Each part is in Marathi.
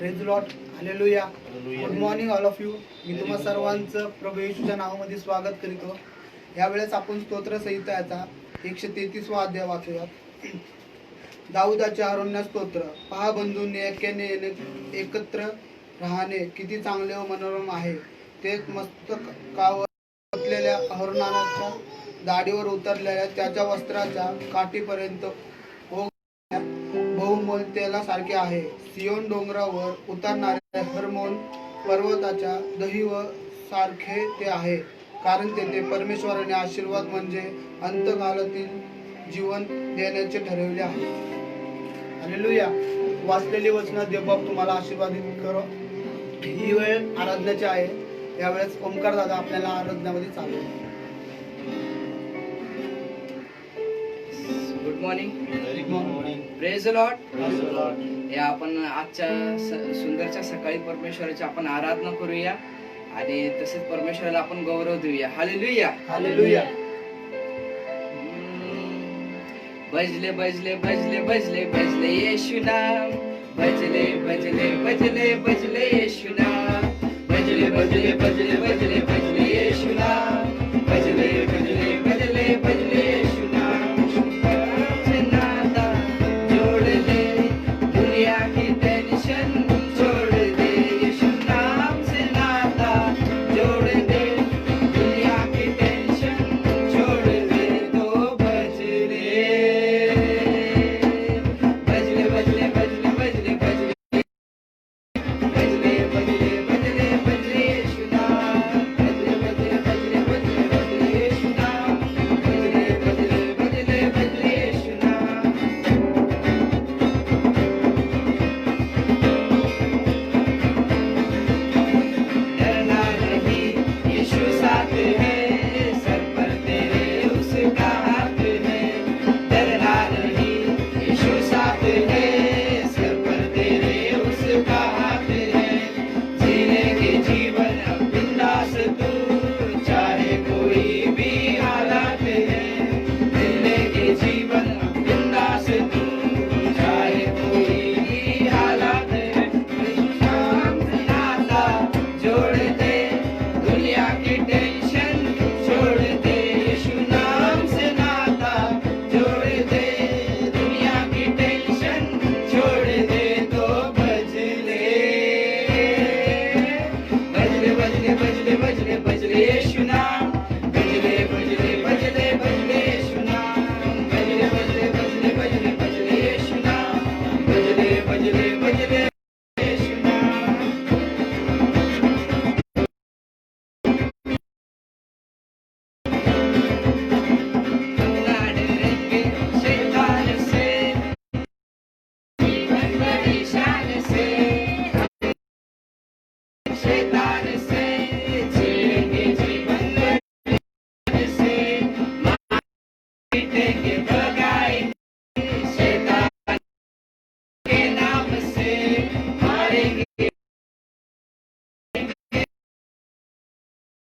Praise Lord, hallelujah. Good morning all of you. मी तुम्हा सर्वांचं प्रभू येशूच्या नावामध्ये स्वागत करीतो. यावेळेस आपण स्तोत्र संहिताचा 133वा अध्याय वाचूयात. दाऊदाचे अरण्य स्तोत्र. पहा बंधूंनी एकेने एकत्र राहणे किती चांगले व मनोरम आहे. ते मस्तकावर ओतलेल्या अहरोनाच्या दाढीवर उतरलेल्या त्याच्या वस्त्राच्या काठीपर्यंत बहुमोलतेला सारखे आहे. सियोन डोंगरावर उतरणाऱ्या हर्मोन पर्वताच्या दहिव सारखे ते आहे, कारण तेथे परमेश्वराने आशीर्वाद म्हणजे अंतकालातील जीवन देण्याचे ठरवले आहे. हालेलुया. वाचलेली वचनं देवबाप तुम्हाला आशीर्वादित करो. ही वेळ आराधनाची आहे. यावेळेस ओमकार दादा आपल्याला आराधनामध्ये चालू. Good morning. Praise Lord. हे आपण आजच्या सुंदरच्या सकाळी परमेश्वराची आपण आराधना करूया आणि तसेच परमेश्वराला आपण गौरव देऊया. हालेलुया. हालेलुया. भजले भजले भजले भजले भजले येशू नाम. भजले भजले भजले भजले येशू नाम. भजले भजले भजले भजले भजले येशू नाम. भजले भजले भजले भजले येशू नाम. नाता जोड़ दे दुनिया की टेंशन छोड़ दे. येशू नाम से नाता जोड़ दे दुनिया की टेंशन छोड़ दे. तो भजले भजले भजले भजले भजले भजले भजले भजले भजले भजले येशू नाम. भजले भजले भजले भजले भजले येशू नाम. भजले भजले भजले भजले येशू नाम. डरना नहीं, यीशु साथ है. सर पर तेरे उसका हाथ है. डरना नहीं, यीशु साथ है. सर पर तेरे उसका हाथ है. जीने के जीवन अब बिंदास तू, चाहे कोई भी हालात है. जीने के जीवन अब बिंदास तू, चाहे कोई भी हालात है. यीशु नाम से नाता जोड़ दे दुनिया की टेंशन छोड़ दे. यीशु नाम से नाता जोड़ दे दुनिया की टेंशन छोड़ दे. तो भजले भजले भजले भजले भजले भजले येशू नाम. भजले भजले भजले भजले येशू नाम. भजले भजले भजले भजले भजले येशू नाम. भजले भजले भजले येशू नाम. ना डरेंगे शैतान से, बड़ी शान से. शैतान से जिएंगे जीवन से. मारेंगे भगाएंगे शैतान के नाम से. मारेंगे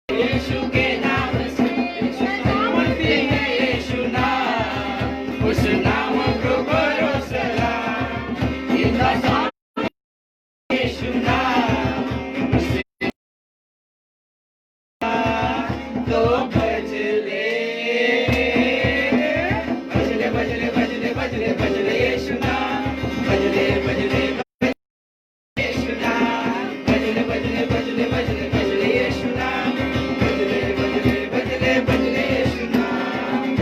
यीशु के नाम से. यीशु नाम पे है यीशु नाम. उस नाम को भरोसा इनका नाम यीशु नाम. उसे तो भजले भजले भजले भजले भजले भजले येशू नाम. भजले भजले येशू नाम. भजले भजले भजले भजले भजले येशू नाम. भजले भजले भजले भजले येशू नाम.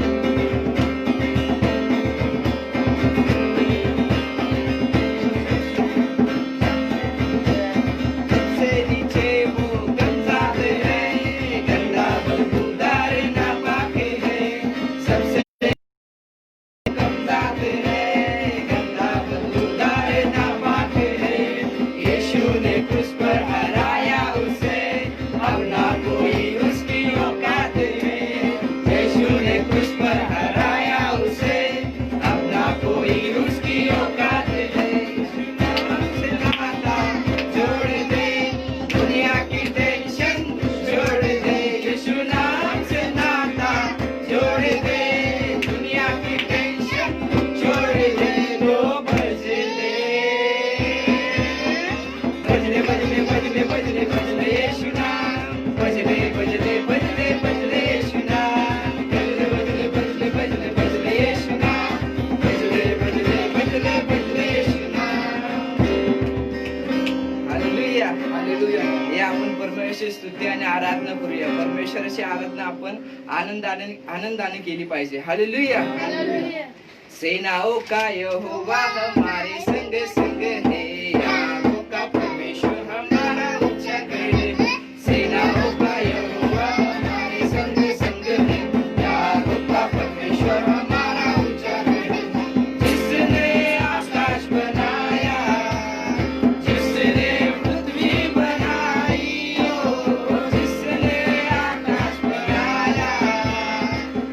सबसे नीचे वो गंजात है, गंदा बदबूदार नापाक है. सबसे गंजात है, गंदा बदबूदार आराधना करूया. परमेश्वराची आराधना आपण आनंदाने केली पाहिजे. हालेलुया. सेनाओं का यहोवा हमारे संग संग है. याकोब का परमेश्वर हमारा ऊंचा गढ़ है. सेनाओं का यहोवा हमारे संग संग है. याकोब का परमेश्वर हमारा ऊंचा गढ़ है. जिसने आकाश बनाया, जिसने पृथ्वी बनाई, जिसने आकाश बनाया,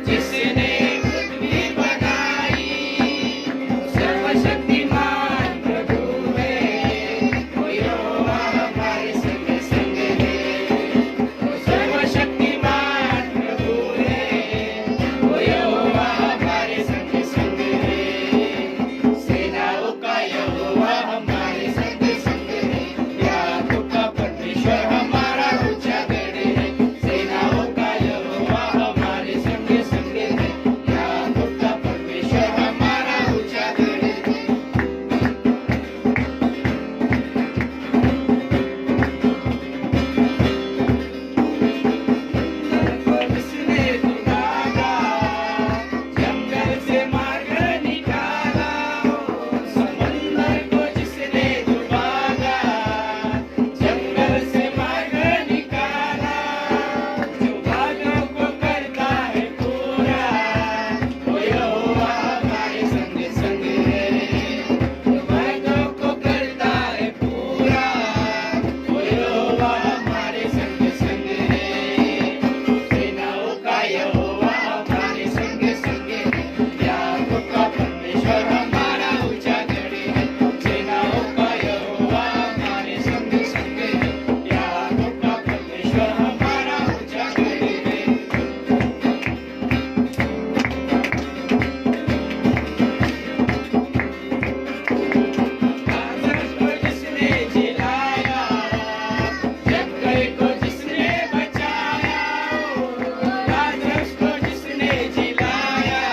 जिसने पृथ्वी बनाई, सर्वशक्तिमान प्रभु है. वो यहोवा हमारे संग संग है. वो सर्वशक्तिमान प्रभु है. वो यहोवा हमारे संग संग है. सेनाओं का यहोवा हमारे संग संग है. याकूब का परमेश्वर हमारा ऊंचा गढ़ है. सेनाओं का यहोवा हमारे संग संग है. याकूब का परमेश्वर हमारा ऊंचा गढ़ है. जिसने दुबारा जंगल से मार्ग निकाला, समंदर को जिसने दुबारा जंगल से मार्ग निकाला, जो बादलों को करता है पूरा, वो यहोवा हमारे संग संग है. जो बादलों को करता है पूरा, वो यहोवा हमारे संग संग है. सेनाओं का यहोवा हमारे संग संग है. याकूब का परमेश्वर हमारा ऊंचा गढ़ है. सेनाओं का यहोवा हमारे संग संग है. याकूब का परमेश्वर हमारा ऊंचा गढ़ है. लाजरस को जिसने जिलाया, जक्कई को जिसने बचाया, लाजरस को जिसने जिलाया,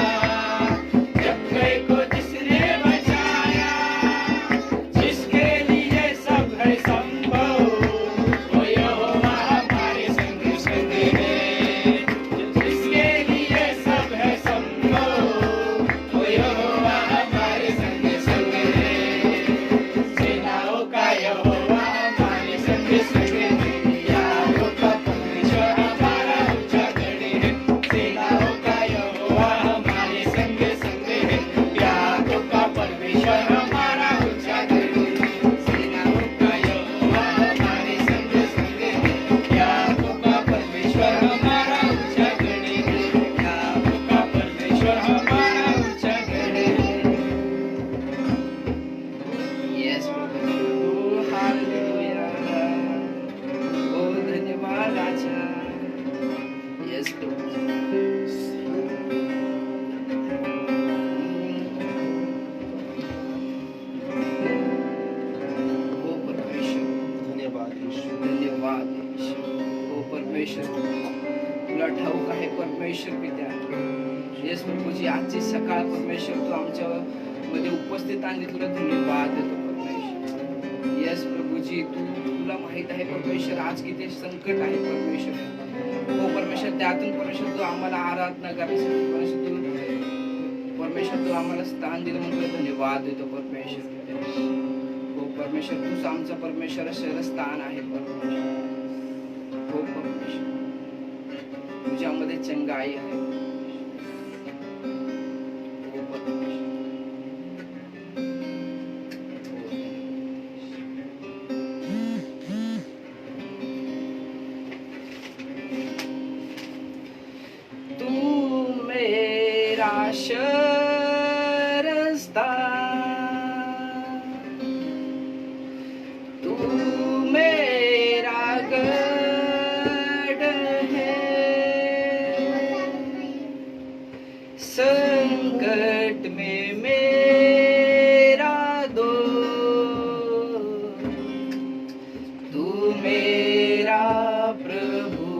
जक्कई को जिसने बचाया, जिसके लिए सब है संभव, वो यहोवा हमारे संग संग है. जिसके लिए सब है संभव, वो यहोवा हमारे संग संग है. सेनाओं का यहोवा हमारे संग संग है. याकूब का परमेश्वर हमारा ऊंचा गढ़ है. सेनाओं का यहोवा हमारे संग संग है. याकूब का परमेश्वर हमारा ऊंचा गढ़ है. सेनाओं का यहोवा हमारे संग संग है. याकूब का परमेश्वर हमारा ऊंचा गढ़ है. याकूब का परमेश्वर हमारा ऊंचा गढ़ है. Yes, प्रभु. हालेलुया. ओ धन्यवाद राजा. Yes, प्रभु. ओ परमेश्वर, धन्यवाद येशू. धन्यवाद येशू. ओ परमेश्वर, तुला ठाऊक आहे परमेश्वर पित्या. येस प्रभूजी, आजची सकाळ परमेश्वर तू आमच्या मध्ये उपस्थित आणली, तुला धन्यवाद देतो परमेश्वर. येस प्रभूजी, तुला माहित आहे परमेश्वर आज किती संकट आहे परमेश्वर. हो परमेश्वर, त्यातून परमेश्वर तू आम्हाला आराधना करण्यासाठी परमेश्वर तू आम्हाला स्थान दिलं म्हणून तुला धन्यवाद देतो परमेश्वर. हो परमेश्वर, तूच आमचा परमेश्वर स्थान आहे परमेश्वर. हो परमेश्वर, तुझ्यामध्ये चंगाई आहे. हो परमेश्वर. तू मेरा शरस्ता, तू मेरा गढ़ है. संकट में मेरा दोस्त, तू मेरा प्रभु.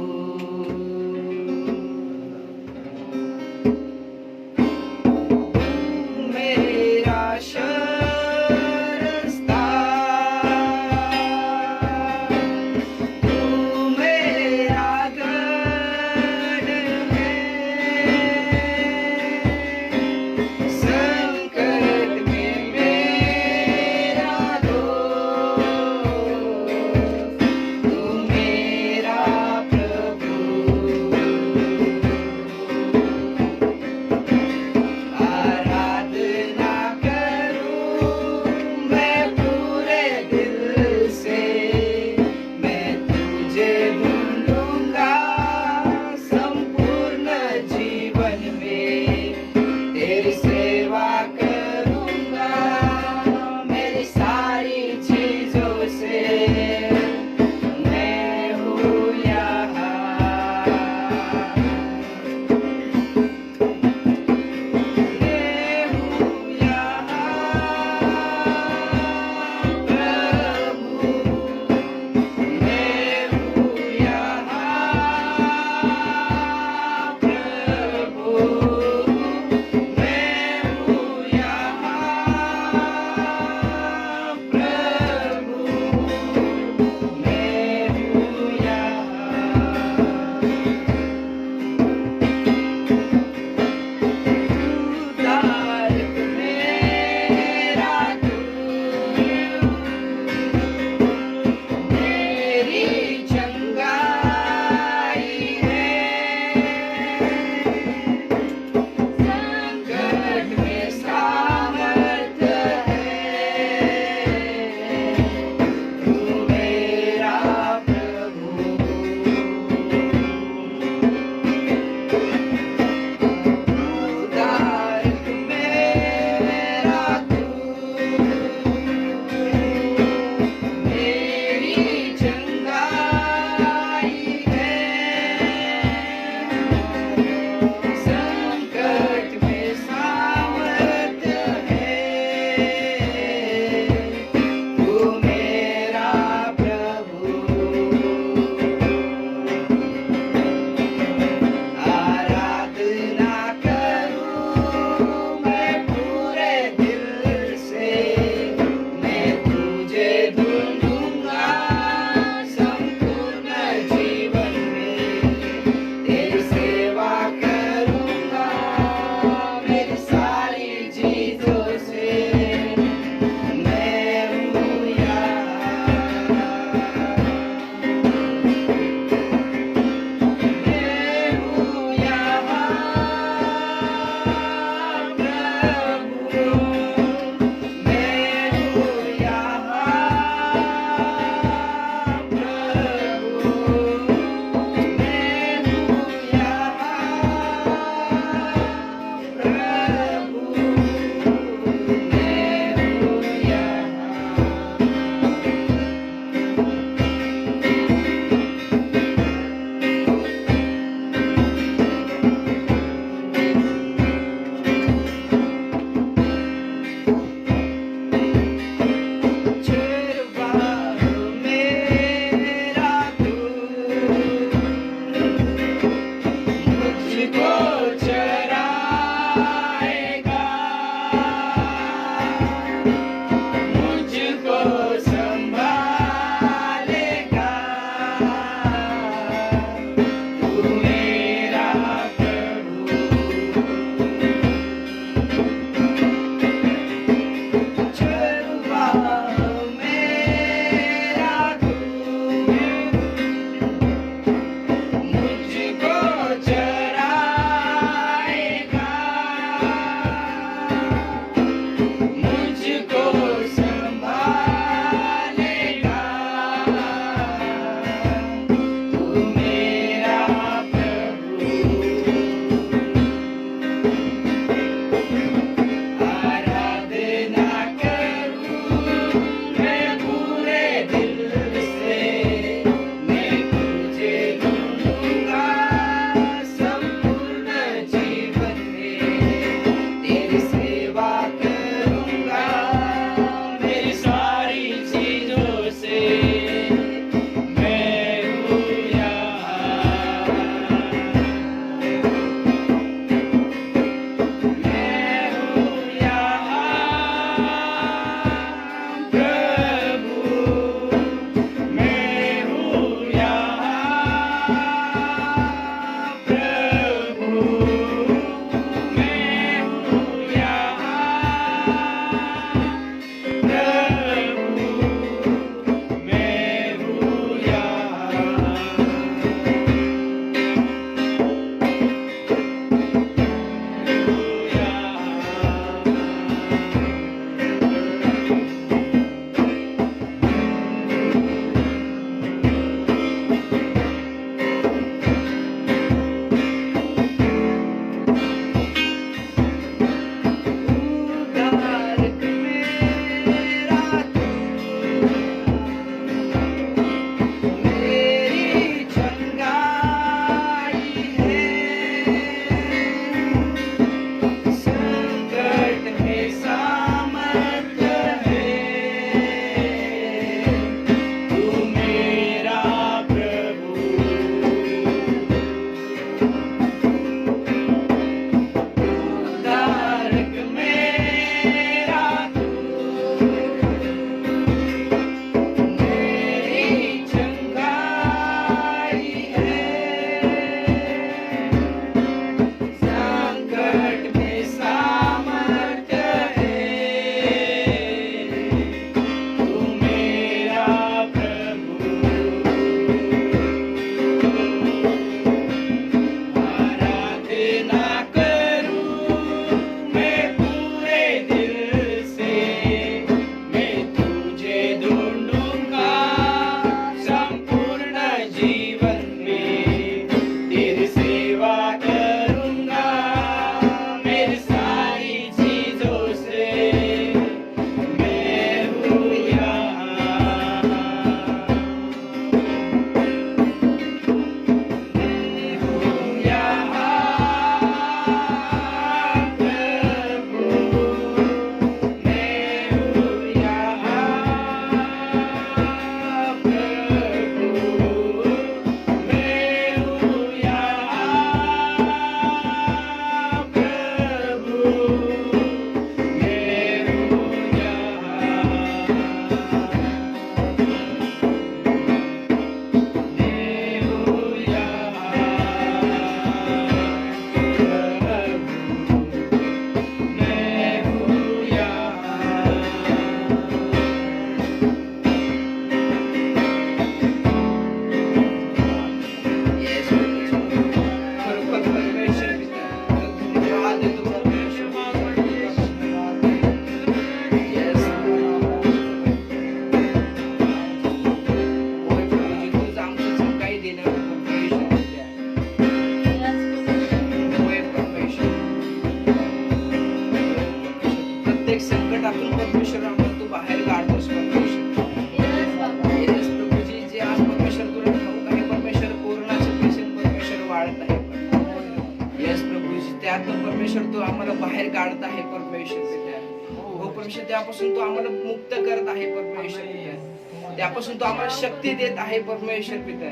परमेश्वर त्यापासून तू आम्हाला मुक्त करत आहे परमेश्वर पिता. त्यापासून तू आम्हाला शक्ती देत आहे परमेश्वर पिता.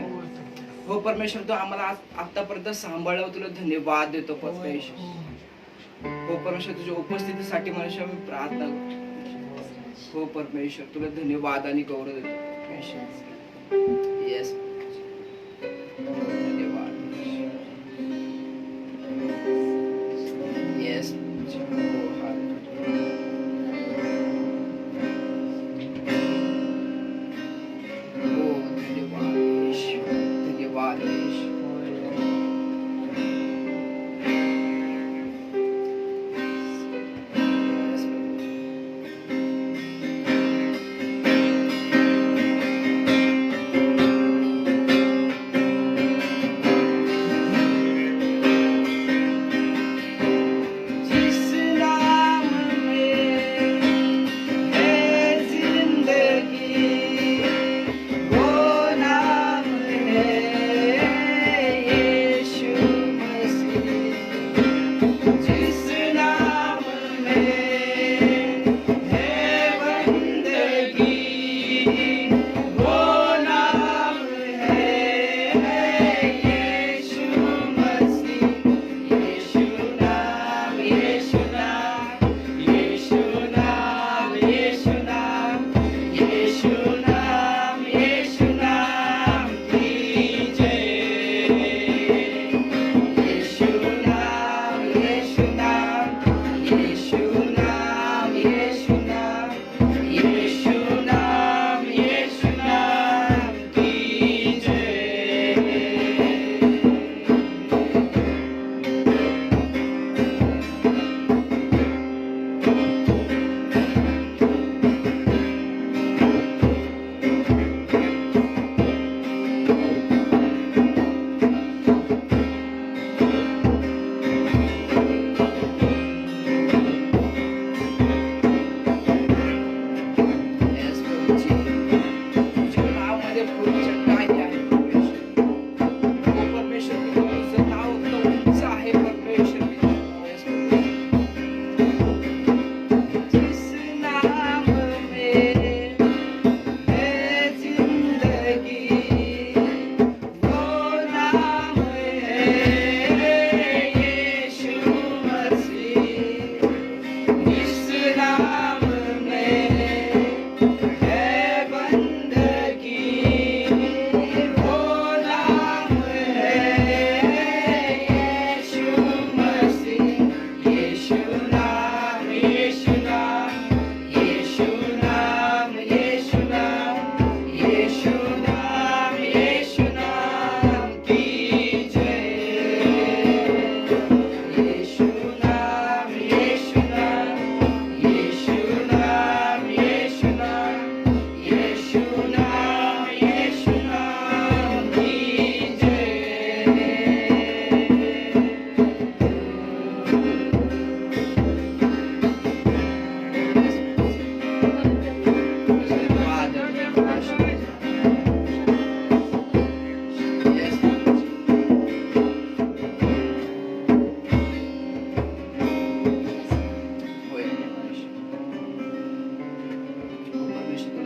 हो परमेश्वर तू आम्हाला आतापर्यंत सांभाळलं, तुला धन्यवाद देतो परमेश्वर. हो परमेश्वर तुझ्या उपस्थितीसाठी मनुष्य मी प्रार्थना करतो. हो परमेश्वर तुला धन्यवाद आणि गौरव देतो परमेश्वर. येस धन्यवाद. येस हो धन्यवाद येशू. धन्यवाद येशू.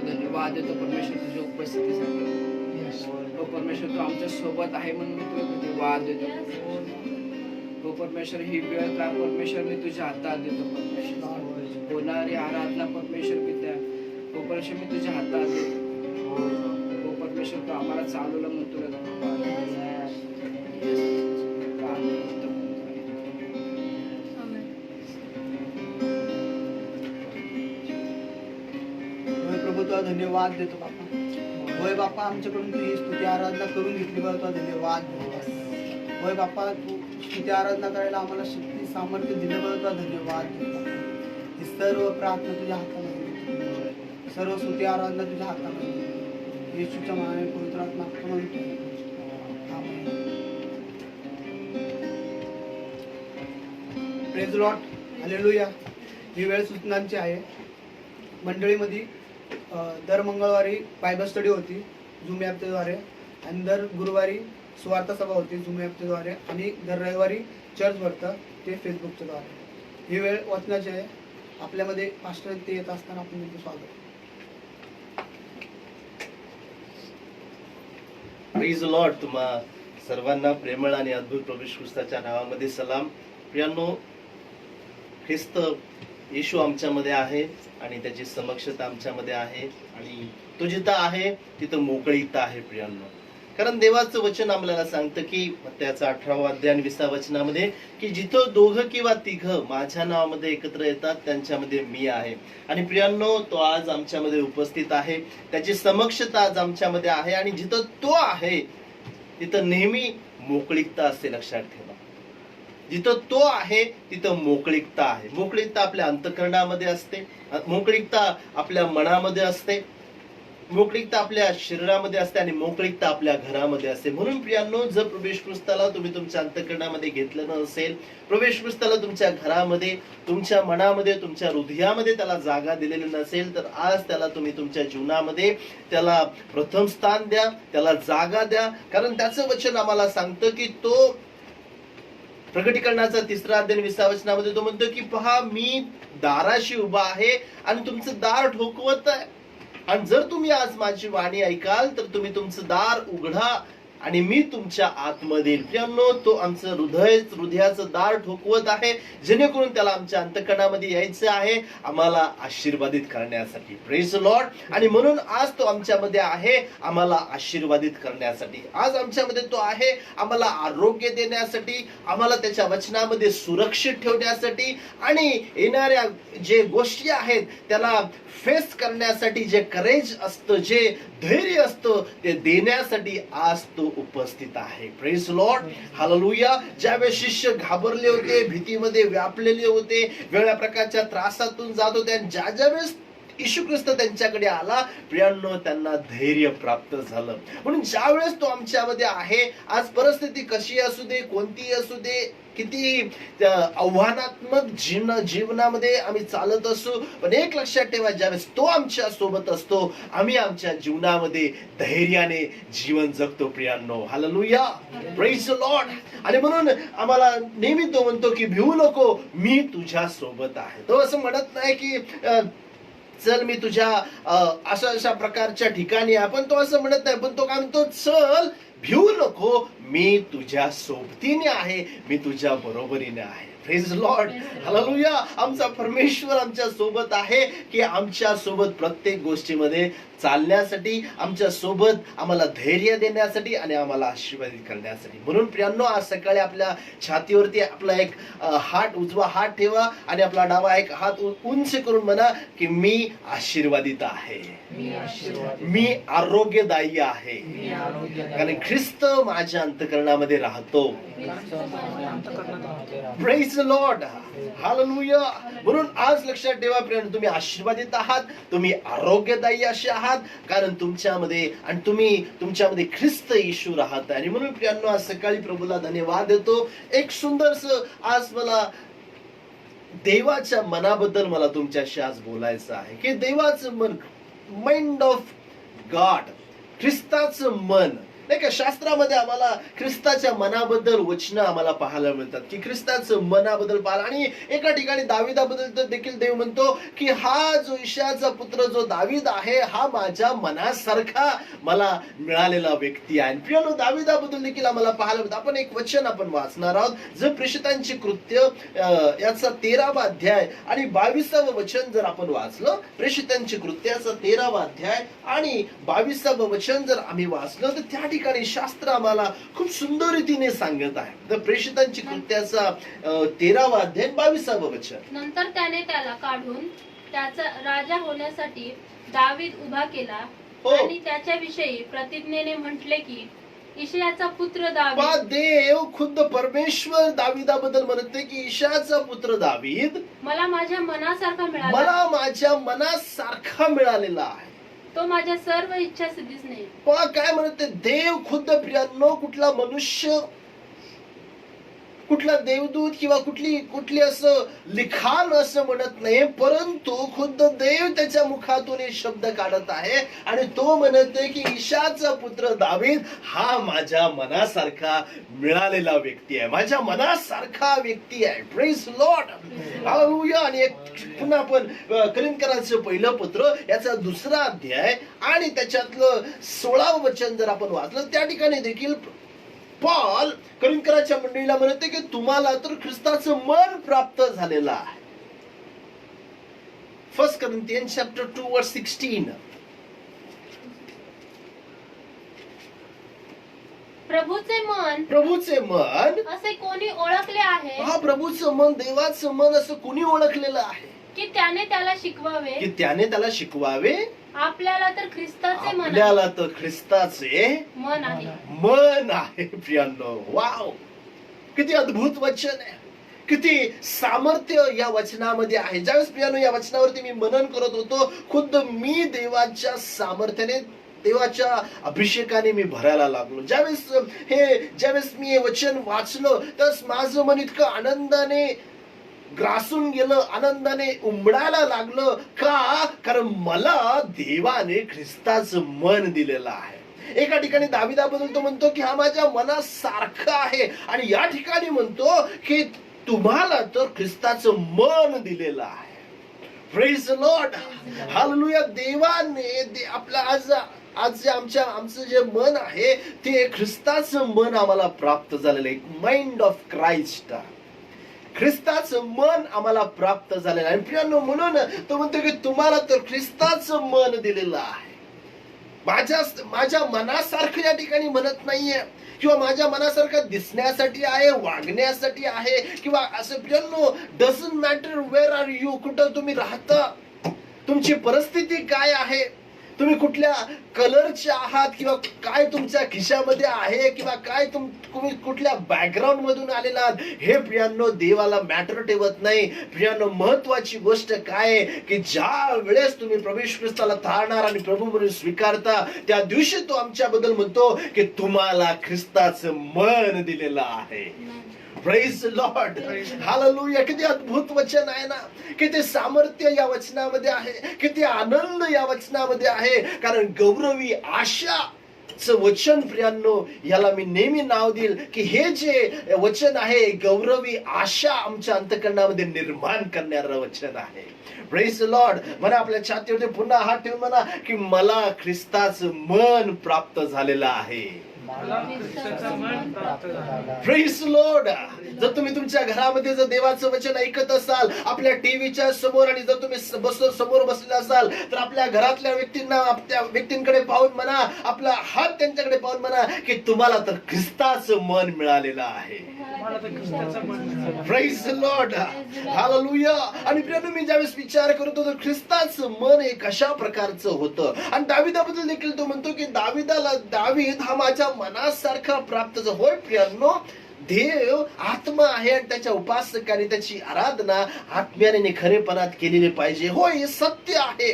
धन्यवाद देतो परमेश्वर तुझ्या उपस्थितीसाठी. हो परमेश्वर तू आमच्या सोबत आहे म्हणून मी तुला धन्यवाद देतो. हो परमेश्वर ही वेळ का परमेश्वर मी तुझ्या हातात देतो परमेश्वर. होणारी आराधना परमेश्वर पित्या हो परमेश्वर मी तुझ्या हातात देतो. हो परमेश्वर तू आम्हाला चालवलं म्हणून तुला धन्यवाद. प्रभू तुला धन्यवाद देतो बापा. होय बापा आमच्याकडून तू ही स्तुती आराधना करून घेतली बा तुला धन्यवाद देतो. होय बापा तू स्तुती आराधना करायला आम्हाला शक्ती सामर्थ्य दिलं बा तुला धन्यवाद देतो. ही सर्व प्रार्थना तुझ्या हातामध्ये, सर्व स्तुती आराधना तुझ्या हातामध्ये येशूच्या नावाने पवित्र आत्मा म्हणतो. Praise Lord, hallelujah. ही वेळ सूचनांची आहे. मंडळीमध्ये दर मंगळवारी बायबल स्टडी होती झूम ॲपच्याद्वारे, आणि दर गुरुवारी सुवार्थ सभा होती झूम ॲपच्याद्वारे, आणि दर रविवारी चर्च भरतं ते फेसबुकच्याद्वारे. ही वेळ वाचनाची आहे. आपल्यामध्ये मास्टर ते येत असताना आपण त्यांचं स्वागत. Praise the Lord. तुम्हा सर्वांना प्रेमळ आणि अद्भुत प्रभू येशू ख्रिस्ताच्या नावामध्ये सलाम. प्रियांनो, ख्रिस्त येशू आमच्यामध्ये आहे आणि त्याची समक्षता आमच्यामध्ये आहे आणि तो जिथं आहे तिथं मोकळीकता आहे प्रियांनो. कारण देवाचं वचन आपल्याला सांगतं की त्याचा 18वा अध्याय आणि 20व्या वचनामध्ये की जिथं दोघं किंवा तिघं माझ्या नावामध्ये एकत्र येतात त्यांच्यामध्ये मी आहे. आणि प्रियांनो, तो आज आमच्यामध्ये उपस्थित आहे, त्याची समक्षता आज आमच्यामध्ये आहे आणि जिथं तो आहे तिथं नेहमी मोकळीकता असते. लक्षात ठेवा, जिथं तो आहे तिथं मोकळीकता आहे. मोकळीकता आपल्या अंतःकरणामध्ये असते, मोकळीकता आपल्या मनामध्ये असते, मोकळीकता आपल्या शरीरामध्ये असते आणि मोकळीकता आपल्या घरामध्ये असते. म्हणून प्रियांनो, जर प्रभू येशू ख्रिस्ताला तुम्ही तुमच्या अंतःकरणामध्ये घेतलं नसेल, प्रभू येशू ख्रिस्ताला तुमच्या घरामध्ये, तुमच्या मनामध्ये, तुमच्या हृदयामध्ये त्याला जागा दिलेली नसेल, तर आज त्याला तुम्ही तुमच्या जीवनामध्ये त्याला प्रथम स्थान द्या, त्याला जागा द्या. कारण त्याचं वचन आम्हाला सांगतं की तो प्रकटीकरणाचा 3रा अध्याय 20व्या वचनामध्ये तो म्हणतो की पहा, मी दाराशी उभा आहे आणि तुमचं दार ठोकवत आहे. आणि जर तुम्ही आज माझी वाणी ऐकाल तर तुम्ही तुमचं दार उघडा आणि मी तुमच्या आतमध्ये येईल. प्रियांनो, तो आमचं हृदयाचं दार ठोकवत आहे, जेणेकरून त्याला आमच्या अंतःकरणामध्ये यायचं आहे, आम्हाला आशीर्वादित करण्यासाठी. Praise the Lord. आणि म्हणून आज तो आमच्यामध्ये आहे आम्हाला आशीर्वादित करण्यासाठी. आज आमच्यामध्ये तो आहे आम्हाला आरोग्य देण्यासाठी, आम्हाला त्याच्या वचनामध्ये सुरक्षित ठेवण्यासाठी आणि येणाऱ्या जे गोष्टी आहेत त्याला फेस करण्यासाठी जे करेज असतं, जे धैर्य असतं ते देण्यासाठी आज तो उपस्थित आहे. Praise Lord. हालेलुया. ज्यावेळेस शिष्य घाबरले होते, भीतीमध्ये व्यापलेले होते, वेगळ्या प्रकारच्या त्रासातून जात होते, आणि ज्यावेळेस येशू ख्रिस्त त्यांच्याकडे आला, प्रियांनो, त्यांना धैर्य प्राप्त झालं. म्हणून ज्यावेळेस तो आमच्यामध्ये आहे, आज परिस्थिती कशी असू दे, कोणती असू दे, किती आव्हानात्मक जीवनामध्ये आम्ही चालत असू, पण एक लक्षात ठेवा, ज्यावेळेस तो आमच्या सोबत असतो, आम्ही आमच्या जीवनामध्ये धैर्याने जीवन जगतो. प्रियांनो, हालेलुया. Praise the Lord. आणि म्हणून आम्हाला नेहमी तो म्हणतो की भिवू नको, मी तुझ्या सोबत आहे. तो असं म्हणत नाही की चल मी तुझ्या अशा प्रकारच्या ठिकाणी आहे, पण तो असं म्हणत नाही, पण तो काय म्हणतो, चल भिवू नको, मी तुझ्या सोबतीने आहे, मी तुझ्या बरोबरीने आहे. Praise Lord. हालेलुया. आमचा परमेश्वर आमच्या सोबत आहे की आमच्या सोबत प्रत्येक गोष्टीमध्ये चालण्यासाठी, आमच्या सोबत आम्हाला धैर्य देण्यासाठी आणि आम्हाला आशीर्वादित करण्यासाठी. म्हणून प्रियांनो, आज सकाळी आपल्या छातीवरती आपला एक हात, उजवा हात ठेवा आणि आपला डावा एक हात उंच करून म्हणा की मी आशीर्वादित आहे, मी आरोग्यदायी आहे, कारण ख्रिस्त माझ्या अंतःकरणामध्ये राहतो. Praise the Lord. हालेलुया. म्हणून आज लक्षात ठेवा प्रियांनो, तुम्ही आशीर्वादित आहात, तुम्ही आरोग्यदायी असे आहात, कारण तुमच्यामध्ये आणि तुम्ही तुमच्यामध्ये ख्रिस्त येशू राहत आहे. आणि म्हणून प्रियांनो, आज सकाळी प्रभूला धन्यवाद देतो. एक सुंदरस आज मला देवाच्या मनाबद्दल मला तुमच्याशी आज बोलायचं आहे की देवाचं मन, माइंड ऑफ गॉड, ख्रिस्ताचं मन. नाही का, शास्त्रामध्ये आम्हाला ख्रिस्ताच्या मनाबद्दल वचनं आम्हाला पाहायला मिळतात की ख्रिस्ताचं मनाबद्दल पाहायला. आणि एका ठिकाणी दाविदाबद्दल देखील देव म्हणतो की हा जो ईशाचा पुत्र जो दावीद आहे, हा माझ्या मनासारखा मला मिळालेला व्यक्ती आहे. प्रियांनो, दाविदाबद्दल देखील आम्हाला पाहायला मिळतं. आपण एक वचन आपण वाचणार आहोत. जर प्रेषितांची कृत्य याचा 13वा अध्याय आणि 22वं वचन जर आपण वाचलं, प्रेषितांची कृत्याचा 13वा अध्याय आणि 22वं वचन जर आम्ही वाचलं, तर त्या ठिकाणी शास्त्र आम्हाला खूप सुंदर रीतीने सांगत आहे. तर प्रेषितांची कृत्याचा 13वा अध्याय 22वं वचन. नंतर त्याने त्याला काढून त्याचा राजा होण्यासाठी दावीद उभा केला आणि त्याच्याविषयी प्रतिज्ञेने म्हटले की इशायाचा पुत्र दावीद. देव खुद्द परमेश्वर दाविदाबद्दल म्हणते की इशायाचा पुत्र दावीद मला माझ्या मनासारखा मिळाला, मला माझ्या मनासारखा मिळालेला आहे, तो माझ्या सर्व इच्छा सिद्धीस नाही. पहा काय म्हणते देव खुद्द. प्रियांनो, कुठला मनुष्य कुठला देवदूत किंवा कुठली असं लिखाण असं म्हणत नाही, परंतु खुद्द देव त्याच्या मुखातून हे शब्द काढत आहे आणि तो म्हणत आहे की इशाचा पुत्र दावीद हा माझ्या मनासारखा मिळालेला व्यक्ती आहे, माझ्या मनासारखा व्यक्ती आहे. Praise Lord, hallelujah. आणि एक पुन्हा आपण करिंथकरांचं पहिलं पत्र याचा 2रा अध्याय आणि त्याच्यातलं 16वं वचन जर आपण वाचलं, त्या ठिकाणी देखील पॉल करिंथकरांच्या मंडळीला म्हणते की तुम्हाला तर ख्रिस्ताचं मन प्राप्त झालेलं आहे. 1 Corinthians chapter 2 verse 16. प्रभूचे मन असे कोणी ओळखले आहे हा प्रभूचं मन, देवाचं मन असं कुणी ओळखलेलं आहे की त्याने त्याला शिकवावे. आपल्याला तर ख्रिस्ताचे मन आहे. प्रियांनो, वाव, किती अद्भुत वचन आहे, किती सामर्थ्य या वचनामध्ये आहे. ज्यावेळेस प्रियांनो या वचनावरती मी मनन करत होतो, खुद्द मी देवाच्या सामर्थ्याने, देवाच्या अभिषेकाने मी भरायला लागलो. ज्यावेळेस मी हे वचन वाचलं तर माझं मन इतकं आनंदाने ग्रासून गेलं, आनंदाने उमडायला लागलं. का? कारण मला देवाने ख्रिस्ताचं मन दिलेलं आहे. एका ठिकाणी दाविदाबद्दल तो म्हणतो की हा माझ्या मनासारखा आहे, आणि या ठिकाणी म्हणतो की तुम्हाला तर ख्रिस्ताचं मन दिलेलं आहे. Praise Lord, hallelujah. देवाने आपला आज जे आमचं जे मन आहे ते ख्रिस्ताचं मन आम्हाला प्राप्त झालेलं आहे. माइंड ऑफ क्राइस्ट, ख्रिस्ताचं मन आम्हाला प्राप्त झालेलं आहे. प्रियांनो, म्हणून तो म्हणतो की तुम्हाला तर ख्रिस्ताचं मन दिलेलं आहे. माझ्या मनासारखं या ठिकाणी म्हणत नाहीये, किंवा माझ्या मनासारखं दिसण्यासाठी आहे, वागण्यासाठी आहे, किंवा असं. प्रियांनो, doesn't matter where are you, कुठं तुम्ही राहता, तुमची परिस्थिती काय आहे, तुम्ही कुठल्या कलरचे आहात, किंवा काय तुमच्या खिशामध्ये आहे, किंवा काय तुम्ही कुठल्या बॅकग्राऊंड मधून आलेला आहात, हे प्रियांनो देवाला मॅटर ठेवत नाही. प्रियांनो, महत्वाची गोष्ट काय आहे की ज्या वेळेस तुम्ही प्रभू येशू ख्रिस्ताला तारणार आणि प्रभू म्हणून स्वीकारता, त्या दिवशी तो आमच्याबद्दल म्हणतो की तुम्हाला ख्रिस्ताचं मन दिलेलं आहे. Praise Lord, hallelujah. किती अद्भुत वचन आहे ना, किती सामर्थ्य या वचनामध्ये आहे, किती आनंद या वचनामध्ये आहे. कारण गौरवी आशाचं वचन, प्रियांनो, याला मी नेहमी नाव देईल की हे जे वचन आहे गौरवी आशा आमच्या अंतःकरणामध्ये निर्माण करणारं वचन आहे. Praise Lord. म्हणा आपल्या छातीवरती पुन्हा हात ठेवून म्हणा की मला ख्रिस्ताचं मन प्राप्त झालेलं आहे. Praise Lord. जर तुम्ही तुमच्या घरामध्ये जर देवाचं वचन ऐकत असाल, आपल्या टीव्हीच्या समोर, आणि जर तुम्ही समोर बसले असाल तर आपल्या घरातल्या व्यक्तींकडे पाहून म्हणा, आपला हात त्यांच्याकडे पाहून म्हणा की तुम्हाला तर ख्रिस्ताचं मन मिळालेलं आहे. Praise Lord, hallelujah. आणि प्रियांनो, मी ज्यावेळेस विचार करत होतो ख्रिस्ताचं मन हे कशा प्रकारचं होतं, आणि दाविदाबद्दल देखील तो म्हणतो की दावीद हा माझ्या मनासारखा प्राप्त झाला. होय प्रियांनो, देव आत्मा आहे आणि त्याच्या उपासकाने त्याची आराधना आत्म्याने खरेपणात केलेली पाहिजे. होय, हे सत्य आहे.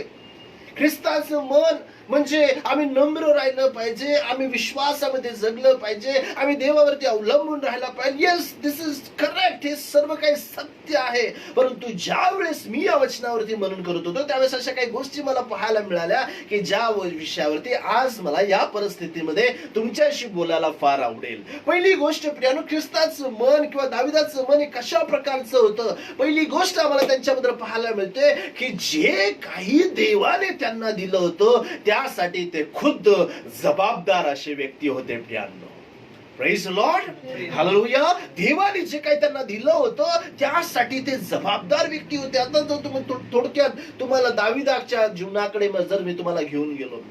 ख्रिस्ताचं मन म्हणजे आम्ही नम्र राहिलं पाहिजे, आम्ही विश्वासामध्ये जगलं पाहिजे, आम्ही देवावरती अवलंबून राहायला पाहिजे. येस, दिस इज करेक्ट, हे सर्व काही सत्य आहे. परंतु ज्या वेळेस मी या वचनावरती मनन करत होतो त्यावेळेस अशा काही गोष्टी मला पाहायला मिळाल्या की ज्या विषयावरती आज मला या परिस्थितीमध्ये तुमच्याशी बोलायला फार आवडेल. पहिली गोष्ट प्रियांनो, ख्रिस्ताचं मन किंवा दाविदाचं मन हे कशा प्रकारचं होतं. पहिली गोष्ट आम्हाला त्यांच्याबद्दल पाहायला मिळते की जे काही देवाने त्यांना दिलं होतं त्यासाठी ते खुद्द जबाबदार असे व्यक्ती होते. प्रियांनो, प्रेज लॉर्ड, हालेलुया. देवाने जे काही त्यांना दिलं होतं त्यासाठी ते जबाबदार व्यक्ती होते. आता जर तुम्ही थोडक्यात तुम्हाला दाविदाच्या जीवनाकडे जर मी तुम्हाला घेऊन गेलो,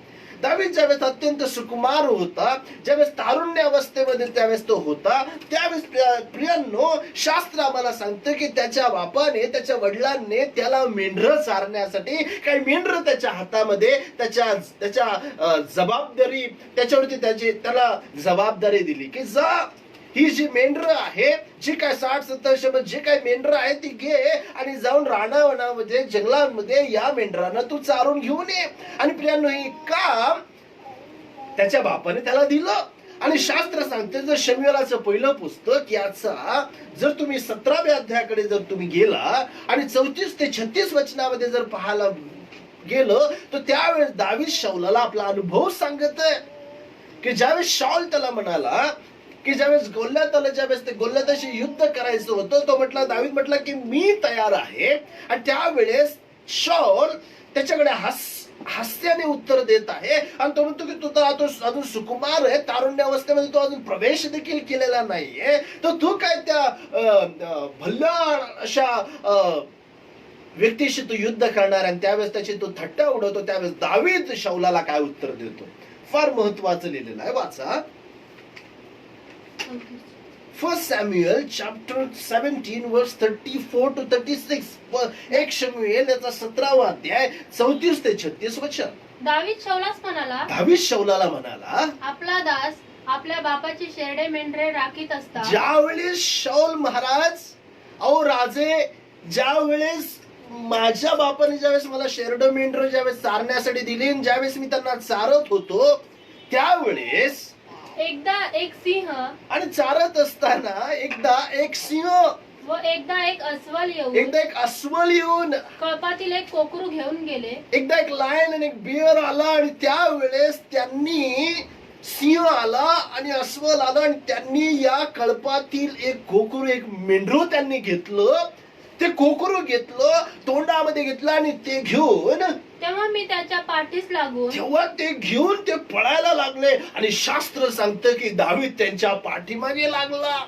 दावीद ज्यावेळेस अत्यंत सुकुमार होता, ज्यावेळेस तारुण्य अवस्थेमध्ये त्यावेळेस तो होता, त्यावेळेस प्रियांनो शास्त्र आम्हाला सांगतं की त्याच्या बापाने, त्याच्या वडिलांनी त्याला मेंढरं चारण्यासाठी काही मेंढरं त्याच्या हातामध्ये त्याच्या जबाबदारी त्याच्यावरती त्याला जबाबदारी दिली की जा, ही जी मेंढरं आहे, जी काय 60-70 जे काय मेंढरं आहे ती घे आणि जाऊन रानावनामध्ये, जंगलांमध्ये या मेंढरांना तू चारून घेऊन ये. आणि प्रियांनो, हे काम त्याच्या बापाने त्याला दिलं. आणि शास्त्र सांगते जर शमूएलाचं पहिलं पुस्तक याचा जर तुम्ही 17व्या अध्यायाकडे जर तुम्ही गेला आणि 34 ते 36 वचनामध्ये जर पाहायला गेलं तर त्यावेळेस दावीद शाऊलाला आपला अनुभव सांगत आहे की ज्यावेळेस शाऊल त्याला म्हणाला की ज्यावेळेस गोल्यात आलं, ज्यावेळेस ते गोल्याताशी युद्ध करायचं होतं, तो म्हटला, दावीद म्हटला की मी तयार आहे. आणि त्यावेळेस शाऊल त्याच्याकडे हास्याने उत्तर देत आहे आणि तो म्हणतो की तू तर अजून सुकुमार आहे, तारुण्यावस्थेमध्ये तो अजून प्रवेश देखील केलेला नाहीये, तर तू काय त्या भल्या अशा व्यक्तीशी तू युद्ध करणार. आणि त्यावेळेस त्याची तो थट्टा उडवतो. त्यावेळेस दावीद शाऊलाला काय उत्तर देतो, फार महत्वाचं लिहिलेलं आहे, वाचा. 1 Samuel chapter 17 verse 34 to 36. 1 शमूएल याचा 17वा अध्याय 34 ते 36 वचन. दावीद शाऊलास म्हणाला, दावीद शाऊलाला म्हणाला, आपला दास आपल्या बापाची शेरडे मेंढरे राखीत असता. ज्यावेळेस शाऊल महाराज, अहो राजे, ज्यावेळेस माझ्या बापाने ज्यावेळेस मला शेरड मेंढर ज्यावेळेस चारण्यासाठी दिली, ज्यावेळेस मी त्यांना चारत होतो, त्यावेळेस एकदा एक सिंह आणि चारत असताना एकदा एक सिंह व एकदा एक अस्वल येऊन एकदा एक अस्वल येऊन कळपातील एक कोकरू घेऊन गेले. एकदा एक लायन आणि एक बियर आला. आणि त्यावेळेस त्यांनी सिंह आला आणि अस्वल आला आणि त्यांनी या कळपातील एक कोकरू, एक मेंढरू त्यांनी घेतलं. ते कोकरू घेतलं, तोंडामध्ये घेतलं आणि ते घेऊन तेव्हा मी त्याच्या पाठीस लागून तेव्हा ते घेऊन ते पळायला लागले. आणि शास्त्र सांगतं की दावीद त्यांच्या पाठीमागे लागला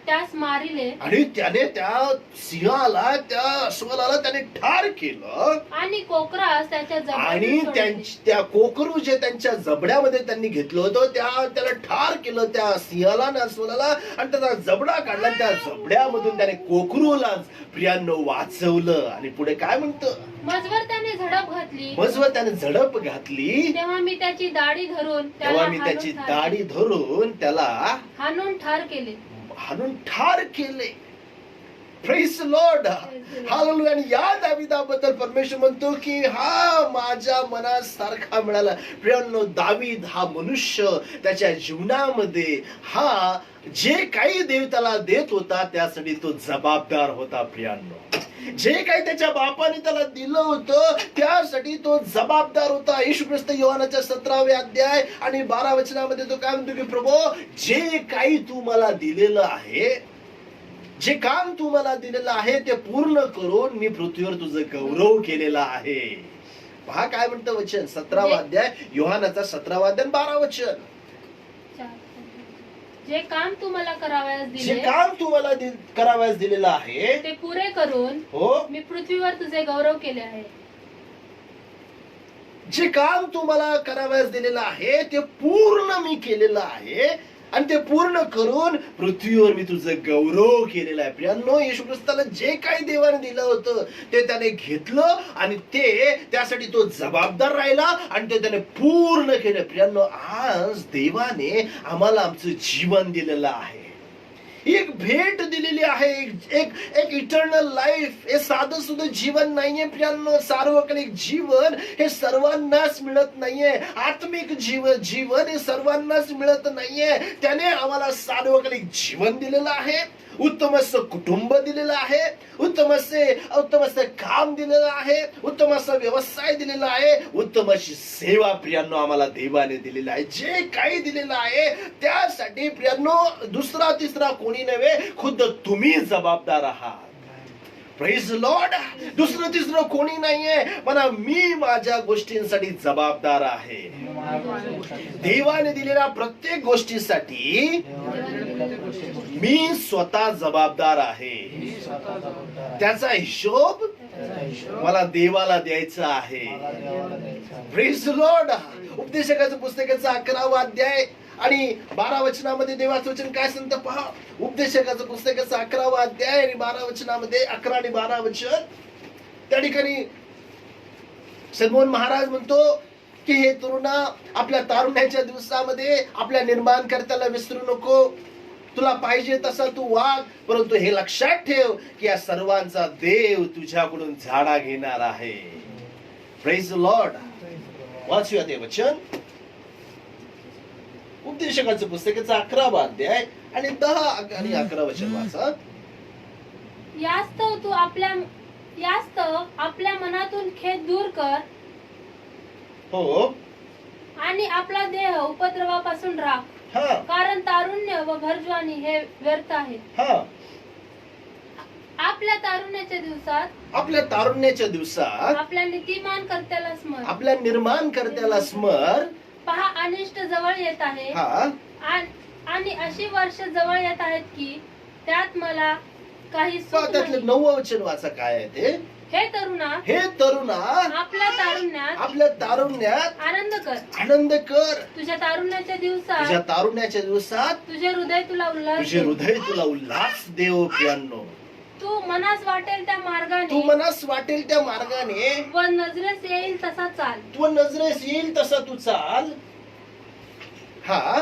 त्यास मारिले आणि त्याने त्या सिंहाला, त्या अस्वलाला त्याने ठार केलं. आणि कोकरास त्याच्या आणि जबड्यात त्या कोकरू जे त्यांच्या जबड्यामध्ये त्यांनी घेतलं होतं त्याला ठार केलं, त्या सिंहाला आणि अस्वलाला, आणि त्याचा जबडा काढला. त्या जबड्यामधून त्याने कोकरूला प्रियांनो वाचवलं. आणि पुढे काय म्हणतं, मजवर त्याने झडप घातली. मजवर त्याने झडप घातली. तेव्हा मी त्याची दाढी धरून दाढी धरून त्याला हाणून ठार केले. ठार केले. Praise Lord, hallelujah. आणि या दाविदाबद्दल परमेश्वर म्हणतो की हा माझ्या मनासारखा मिळाला. प्रियांनो, दावीद हा मनुष्य त्याच्या जीवनामध्ये हा जे काही देव त्याला देत होता त्यासाठी तो जबाबदार होता. प्रियांनो, जे काही त्याच्या बापाने त्याला दिलं होतं त्यासाठी तो जबाबदार होता. येशू ख्रिस्त योहानाच्या 17वे अध्याय आणि 12 वचनामध्ये तो काय म्हणतो की प्रभू, जे काही तू मला दिलेलं आहे, जे काम तू मला दिलेलं आहे ते पूर्ण करून मी पृथ्वीवर तुझं गौरव केलेला आहे. पहा काय म्हणतं वचन, 17वा अध्याय योहानाचा 17वा अध्याय 12 वचन. जे काम तू मला करावयास जे दिले, काम तू मला करावयास दिलेलं आहे ते पुरे करून हो, मी पृथ्वीवर तुझे गौरव केले आहे. जे काम तू मला करावयास दिलेलं आहे ते पूर्ण मी केलेलं आहे आणि ते पूर्ण करून पृथ्वीवर मी तुझं गौरव केलेलं आहे. प्रियांनो, येशू ख्रिस्ताला जे काही देवाने दिलं होतं ते त्याने घेतलं आणि त्यासाठी तो जबाबदार राहिला आणि ते त्याने पूर्ण केलं. प्रियांनो, आज देवाने आम्हाला आमचं जीवन दिलेलं आहे, एक भेट दिलेली आहे, एक इटर्नल लाईफ. हे साधं सुद्धा जीवन नाहीये प्रियांनो. सार्वकालिक जीवन हे सर्वांनाच मिळत नाहीये. आत्मिक जीवन हे सर्वांनाच मिळत नाहीये. त्याने आम्हाला सार्वकालिक जीवन दिलेलं आहे, उत्तम असं कुटुंब दिलेलं आहे, उत्तम असं काम दिलेलं आहे, उत्तम असा व्यवसाय दिलेला आहे, उत्तम अशी सेवा प्रियांनो आम्हाला देवाने दिलेली आहे. जे काही दिलेलं आहे त्यासाठी प्रियांनो दुसरा तिसरा कोणी नव्हे, खुद्द तुम्ही जबाबदार आहात. Praise Lord. दुसरं तिसरं कोणी नाहीये, पण मी माझ्या गोष्टींसाठी जबाबदार आहे. देवाने दिलेल्या प्रत्येक गोष्टीसाठी मी स्वतः जबाबदार आहे. त्याचा हिशोब मला देवाला द्यायचा आहे. Praise Lord. उपदेशकाचं पुस्तकाचा 11वा अध्याय आणि 12 वचनामध्ये देवाचं वचन काय सांगतं पहा. उपदेशकाचं पुस्तकाचा 11वा अध्याय आणि 12 वचनामध्ये 11 आणि 12 वचन, त्या ठिकाणी सदमोहन महाराज म्हणतो की हे तरुणा, आपल्या तारुण्याच्या दिवसामध्ये आपल्या निर्माणकर्त्याला विसरू नको. तुला पाहिजे तसा तू वाग, परंतु हे लक्षात ठेव की या सर्वांचा देव तुझ्याकडून झाडा घेणार आहे. Praise the Lord. वाचूया ते वचन. उपदेशकाचं पुस्तक याचा 11वा अध्याय आणि 10 आणि 11 वचन वाचा. यास्तव आपल्या मनातून खेद दूर कर हो आणि आपला देह उपद्रवापासून राख, हा कारण तारुण्य व भरजवानी हे व्यर्थ आहेत. हा आपल्या तारुण्याच्या दिवसात आपल्या तारुण्याच्या दिवसात आपल्या नीतिमान कर्त्याला स्मर. आपल्या निर्माण करत्याला स्मर. पहा, अनिष्ट जवळ येत आहे हा आणि अशी वर्ष जवळ येत आहेत की त्यात मला काही सुख त्यातलं नाही. 9वं वचन वाचा काय आहे ते. हे तरुणा, हे तरुणा आपल्या तारुण्यात आनंद कर. आनंद कर. तुझ्या तारुण्याच्या तुझ्या दिवसात तारुण्याच्या दिवसात तुझे हृदय तुला उल्हास तुझे देईल. हृदय तुला उल्हास देव प्रियांनो. तू मनास वाटेल त्या तू मार्गाने मनास वाटेल त्या मार्गाने व नजरेस येईल तसा चाल. तू नजरेस येईल तसा तू चाल. हा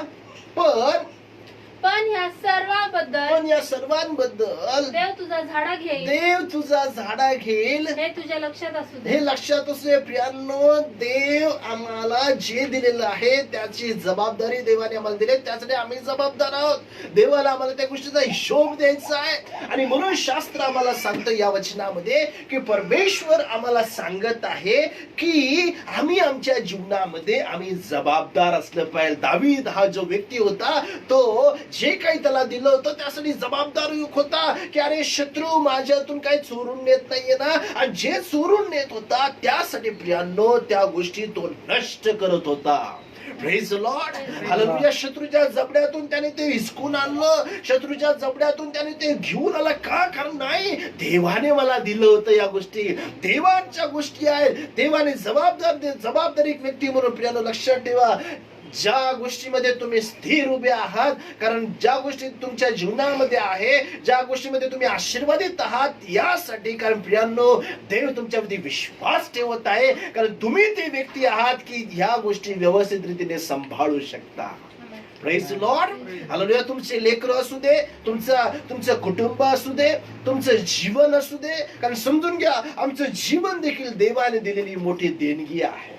पण ह्या सर्वांबद्दल पण या सर्वांबद्दल देव तुझा झाडा घेईल देव तुझा झाडा घेईल. हे तुझ्या लक्षात असू दे. हे लक्षात असू प्रियांनो, देव आम्हाला जे दिलेलं आहे त्याची जबाबदारी देवाने आम्हाला दिली, त्यासाठी आम्ही जबाबदार आहोत. देवाला आम्हाला त्या गोष्टीचा हिशोब द्यायचा आहे. आणि म्हणून शास्त्र आम्हाला सांगतं या वचनामध्ये की परमेश्वर आम्हाला सांगत आहे की आम्ही आमच्या जीवनामध्ये आम्ही जबाबदार असलं पाहिजे. दावीद हा जो व्यक्ती होता तो जे काही त्याला दिलं होतं त्यासाठी जबाबदार होता की अरे शत्रू माझ्यातून काही चोरून नेत नाहीये ना. आणि जे चोरून नेत होता त्यासाठी प्रियांनो त्या गोष्टी तो नष्ट करत होता. Praise Lord, hallelujah. शत्रूच्या जबड्यातून त्याने ते हिसकून आणलं. शत्रूच्या जबड्यातून त्याने ते घेऊन आला. का? कारण नाही, देवाने मला दिलं होतं या गोष्टी. देवाच्या गोष्टी आहेत. देवाने जबाबदारी व्यक्ती म्हणून प्रियांनो लक्षात ठेवा, ज्या गोष्टीमध्ये तुम्ही स्थिर उभे आहात, कारण ज्या गोष्टी तुमच्या जीवनामध्ये आहे, ज्या गोष्टीमध्ये तुम्ही आशीर्वादित आहात यासाठी, कारण प्रियांनो देव तुमच्यावरती विश्वास ठेवत आहे, कारण तुम्ही ते व्यक्ती आहात की ह्या गोष्टी व्यवस्थित रीतीने सांभाळू शकता. Praise Lord, hallelujah. तुमचे लेकरं असू दे, तुमचं कुटुंब असू दे, तुमचं जीवन असू दे, कारण समजून घ्या आमचं जीवन देखील देवाने दिलेली मोठी देणगी आहे.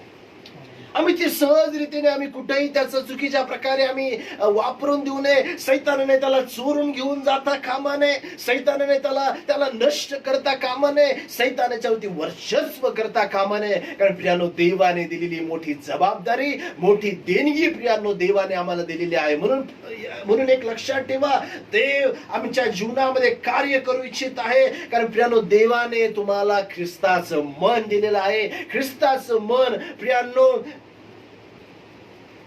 आम्ही ती सहज रीतीने आम्ही कुठेही त्याचं चुकीच्या प्रकारे आम्ही वापरून देऊ नये. सैतानाने त्याला चोरून घेऊन जाता कामा नये. सैतानाने त्याला नष्ट करता कामा नये. सैतानाच्यावरती वर्चस्व करता कामा नये. कारण प्रियांनो देवाने दिलेली मोठी जबाबदारी, मोठी देणगी प्रियांनो देवाने आम्हाला दिलेली आहे. म्हणून एक लक्षात ठेवा, देव आमच्या जीवनामध्ये कार्य करू इच्छित आहे. कारण प्रियांनो देवाने तुम्हाला ख्रिस्ताचं मन दिलेलं आहे. ख्रिस्ताचं मन प्रियांनो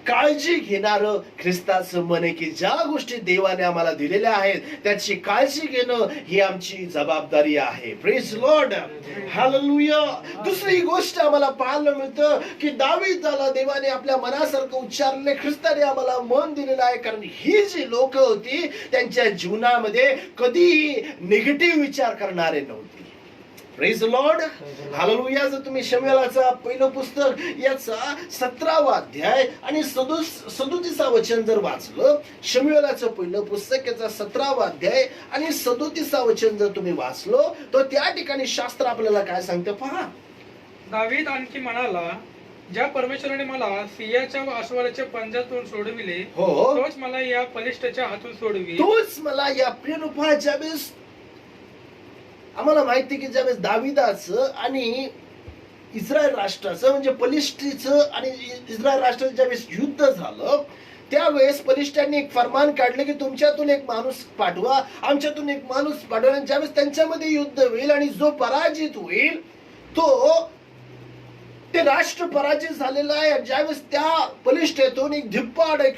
काळजी घेणार ख्रिस्ताचं मन आहे की ज्या गोष्टी देवाने आम्हाला दिलेल्या आहेत त्याची काळजी घेणं ही आमची जबाबदारी आहे. Praise Lord, hallelujah. दुसरी गोष्ट आम्हाला पाहायला मिळतं की दावीदाला देवाने आपल्या मनासारखं उच्चारले. ख्रिस्ताने आम्हाला मन दिलेलं आहे, कारण ही जी लोक होती त्यांच्या जीवनामध्ये कधीही निगेटिव्ह विचार करणारे नव्हते. Praise Lord, hallelujah. जर तुम्ही शमूएलाचं पहिलं पुस्तक याचा 17वा अध्याय आणि 37 वचन जर वाचलं, शमूएलाचं पहिलं पुस्तक याचा 17वा अध्याय आणि 37 वचन जर तुम्ही वाचलो तर त्या ठिकाणी शास्त्र आपल्याला काय सांगतं पहा. दावीद आणखी म्हणाला, ज्या परमेश्वराने मला सिंहाच्या व अश्वाराच्या पंजातून सोडविले, हो, तोच मला या बलिष्ठाच्या हातून सोडवी. तोच मला या प्रियरूपा. ज्यावेळेस आम्हाला माहिती की ज्यावेळेस दाविदाचं आणि इस्रायल राष्ट्राचं म्हणजे पलिष्ठीचं आणि इस्रायल राष्ट्राचं ज्यावेळेस युद्ध झालं त्यावेळेस पलिष्ठांनी एक फरमान काढलं की तुमच्यातून एक माणूस पाठवा, आमच्यातून एक माणूस पाठवा. आणि ज्यावेळेस त्यांच्यामध्ये युद्ध होईल आणि जो पराजित होईल ते राष्ट्र पराजित झालेलं आहे. ज्यावेळेस त्या बलिष्ठतेतून एक धिप्पाड, एक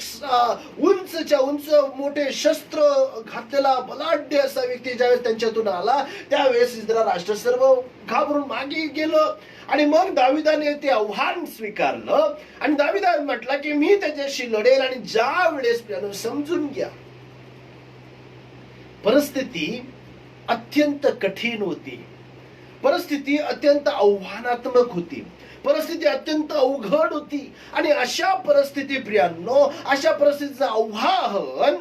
उंचच्या उंच मोठे शस्त्र घातलेला बलाढ्य असा व्यक्ती ज्यावेळेस त्यांच्यातून आला त्यावेळेस इस्रायल राष्ट्र सर्व घाबरून मागे गेलं. आणि मग दाविदाने ते आव्हान स्वीकारलं आणि दाविदाने म्हटलं की मी त्याच्याशी लढेल. आणि ज्या वेळेस समजून घ्या परिस्थिती अत्यंत कठीण होती, परिस्थिती अत्यंत आव्हानात्मक होती, परिस्थिती अत्यंत अवघड होती. आणि अशा परिस्थिती प्रियांनो, अशा परिस्थितीचं आव्हान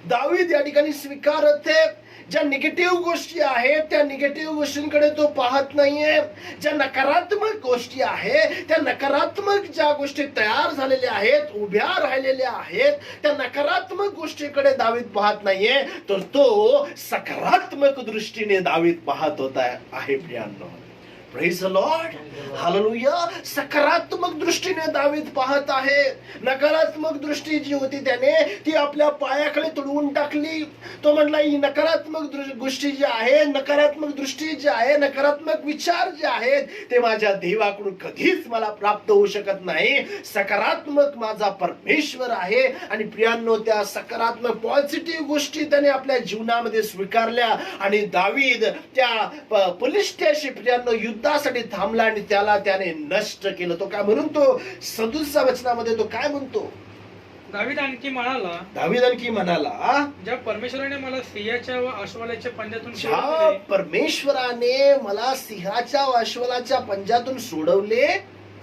दावीद या ठिकाणी स्वीकारत आहे. ज्या निगेटिव्ह गोष्टी आहेत त्या निगेटिव्ह गोष्टींकडे तो पाहत नाहीये. ज्या नकारात्मक गोष्टी आहेत त्या नकारात्मक ज्या गोष्टी तयार झालेल्या आहेत, उभ्या राहिलेल्या आहेत, त्या नकारात्मक गोष्टीकडे दावीद पाहत नाहीये, तर तो सकारात्मक दृष्टीने दावीद पाहत होता आहे. प्रियांनो, प्रेज द लॉर्ड, हालेलुया. सकारात्मक दृष्टीने दावीद पाहत आहे. नकारात्मक दृष्टी जी होती त्याने ती आपल्या पायाकडे तुडवून टाकली. तो म्हणला ही नकारात्मक गोष्टी जी आहे, नकारात्मक दृष्टी जी आहे, नकारात्मक विचार जे आहेत ते माझ्या देवाकडून कधीच मला प्राप्त होऊ शकत नाही. सकारात्मक माझा परमेश्वर आहे. आणि प्रियांनो, त्या सकारात्मक पॉझिटिव्ह गोष्टी त्याने आपल्या जीवनामध्ये स्वीकारल्या आणि दावीद त्या पलिष्ठ्याशी प्रियांनो युद्धासाठी थांबला आणि त्याने नष्ट केलं. तो काय म्हणून तो 37 वचनामध्ये तो काय म्हणतो? दावीद आणखी म्हणाला, ज्या परमेश्वराने मला सिंहाच्या व अश्वलाच्या पंजातून ज्या परमेश्वराने मला सिंहाच्या व अश्वलाच्या पंजातून सोडवले,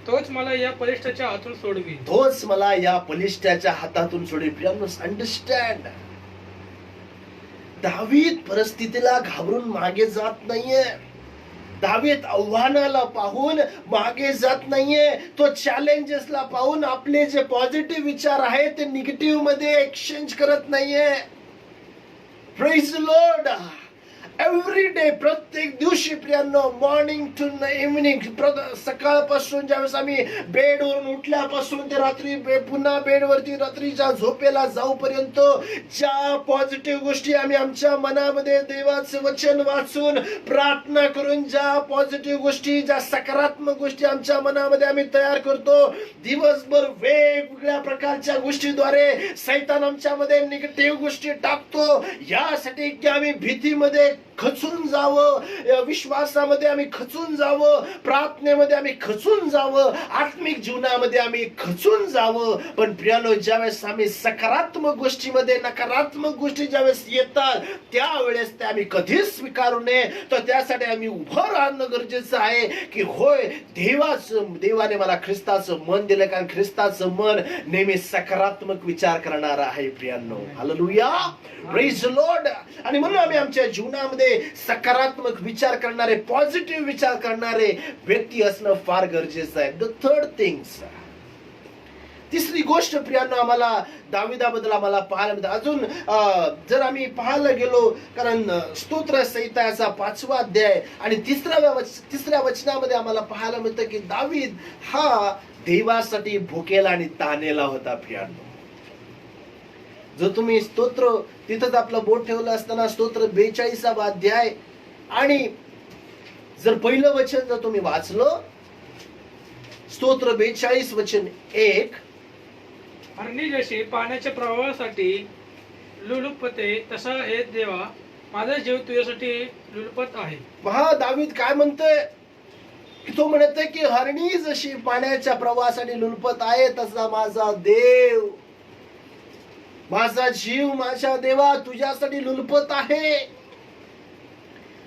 तोच मला या बलिष्ठाच्या हातून सोडवी. तोच मला या बलिष्ठाच्या हातातून सोडवी. अंडरस्टँड, दावीद परिस्थितीला घाबरून मागे जात नाहीये. दावीद आव्हानाला पाहून मागे जात नाहीये. तो चॅलेंजेसला पाहून आपले जे पॉझिटिव्ह विचार आहेत ते निगेटिव्ह मध्ये एक्सचेंज करत नाहीये. Praise the Lord. Every day, प्रत्येक दिवशी प्रियांनो, मॉर्निंग टू इव्हनिंग, सकाळपासून ज्यावेळेस आम्ही बेडवरून उठल्यापासून ते रात्री पुन्हा बेडवरती रात्रीच्या झोपेला जाऊपर्यंत ज्या पॉझिटिव्ह गोष्टी आम्ही आमच्या मनामध्ये देवाचं वचन वाचून प्रार्थना करून ज्या पॉझिटिव्ह गोष्टी, ज्या सकारात्मक गोष्टी आमच्या मनामध्ये आम्ही तयार करतो, दिवसभर वेगवेगळ्या प्रकारच्या गोष्टीद्वारे सैतान आमच्यामध्ये निगेटिव्ह गोष्टी टाकतो, यासाठी की आम्ही भीतीमध्ये खचून जावं, विश्वासामध्ये आम्ही खचून जावं, प्रार्थनेमध्ये आम्ही खचून जावं, आत्मिक जीवनामध्ये आम्ही खचून जावं. पण प्रियानो, ज्यावेळेस आम्ही सकारात्मक गोष्टीमध्ये नकारात्मक गोष्टी ज्यावेळेस येतात त्यावेळेस ते आम्ही कधीच स्वीकारू नये. तर त्यासाठी आम्ही उभं राहणं गरजेचं आहे की होय, देवाने मला ख्रिस्ताचं मन दिलं, कारण ख्रिस्ताचं मन नेहमी सकारात्मक विचार करणार आहे. प्रियांनो, हालेलुया, प्रेज द लॉर्ड. आणि म्हणून आम्ही आमच्या जीवनामध्ये सकारात्मक विचार करणारे, पॉझिटिव्ह विचार करणारे व्यक्ती असणं फार गरजेचं आहे. द थर्ड थिंग्स, तिसरी गोष्ट प्रियांनो आम्हाला दाविदाबद्दल आम्हाला पाहायला मिळतं. अजून जर आम्ही पाहायला गेलो, कारण स्तोत्र संहिताचा 5वा अध्याय आणि तिसऱ्या वचनामध्ये आम्हाला पाहायला मिळतं की दावीद हा देवासाठी भुकेला आणि ताणेला होता. प्रियांनो, जर तुम्ही स्तोत्र तिथंच आपलं बोट ठेवलं असताना स्तोत्र 42वा अध्याय आणि जर पहिलं वचन जर तुम्ही वाचलं, स्तोत्र 42 वचन 1, हरणी जशी पाण्याच्या प्रवाहासाठी लुलुपते, तसा हे देवा माझा जीव तुझ्यासाठी लुलपत आहे. पहा दावीद काय म्हणतोय, की तो म्हणतोय की हरणी जशी पाण्याच्या प्रवाहासाठी लुलपत आहे, तसा माझा देव, माझा जीव, माझ्या देवा तुझ्यासाठी लुलपत आहे.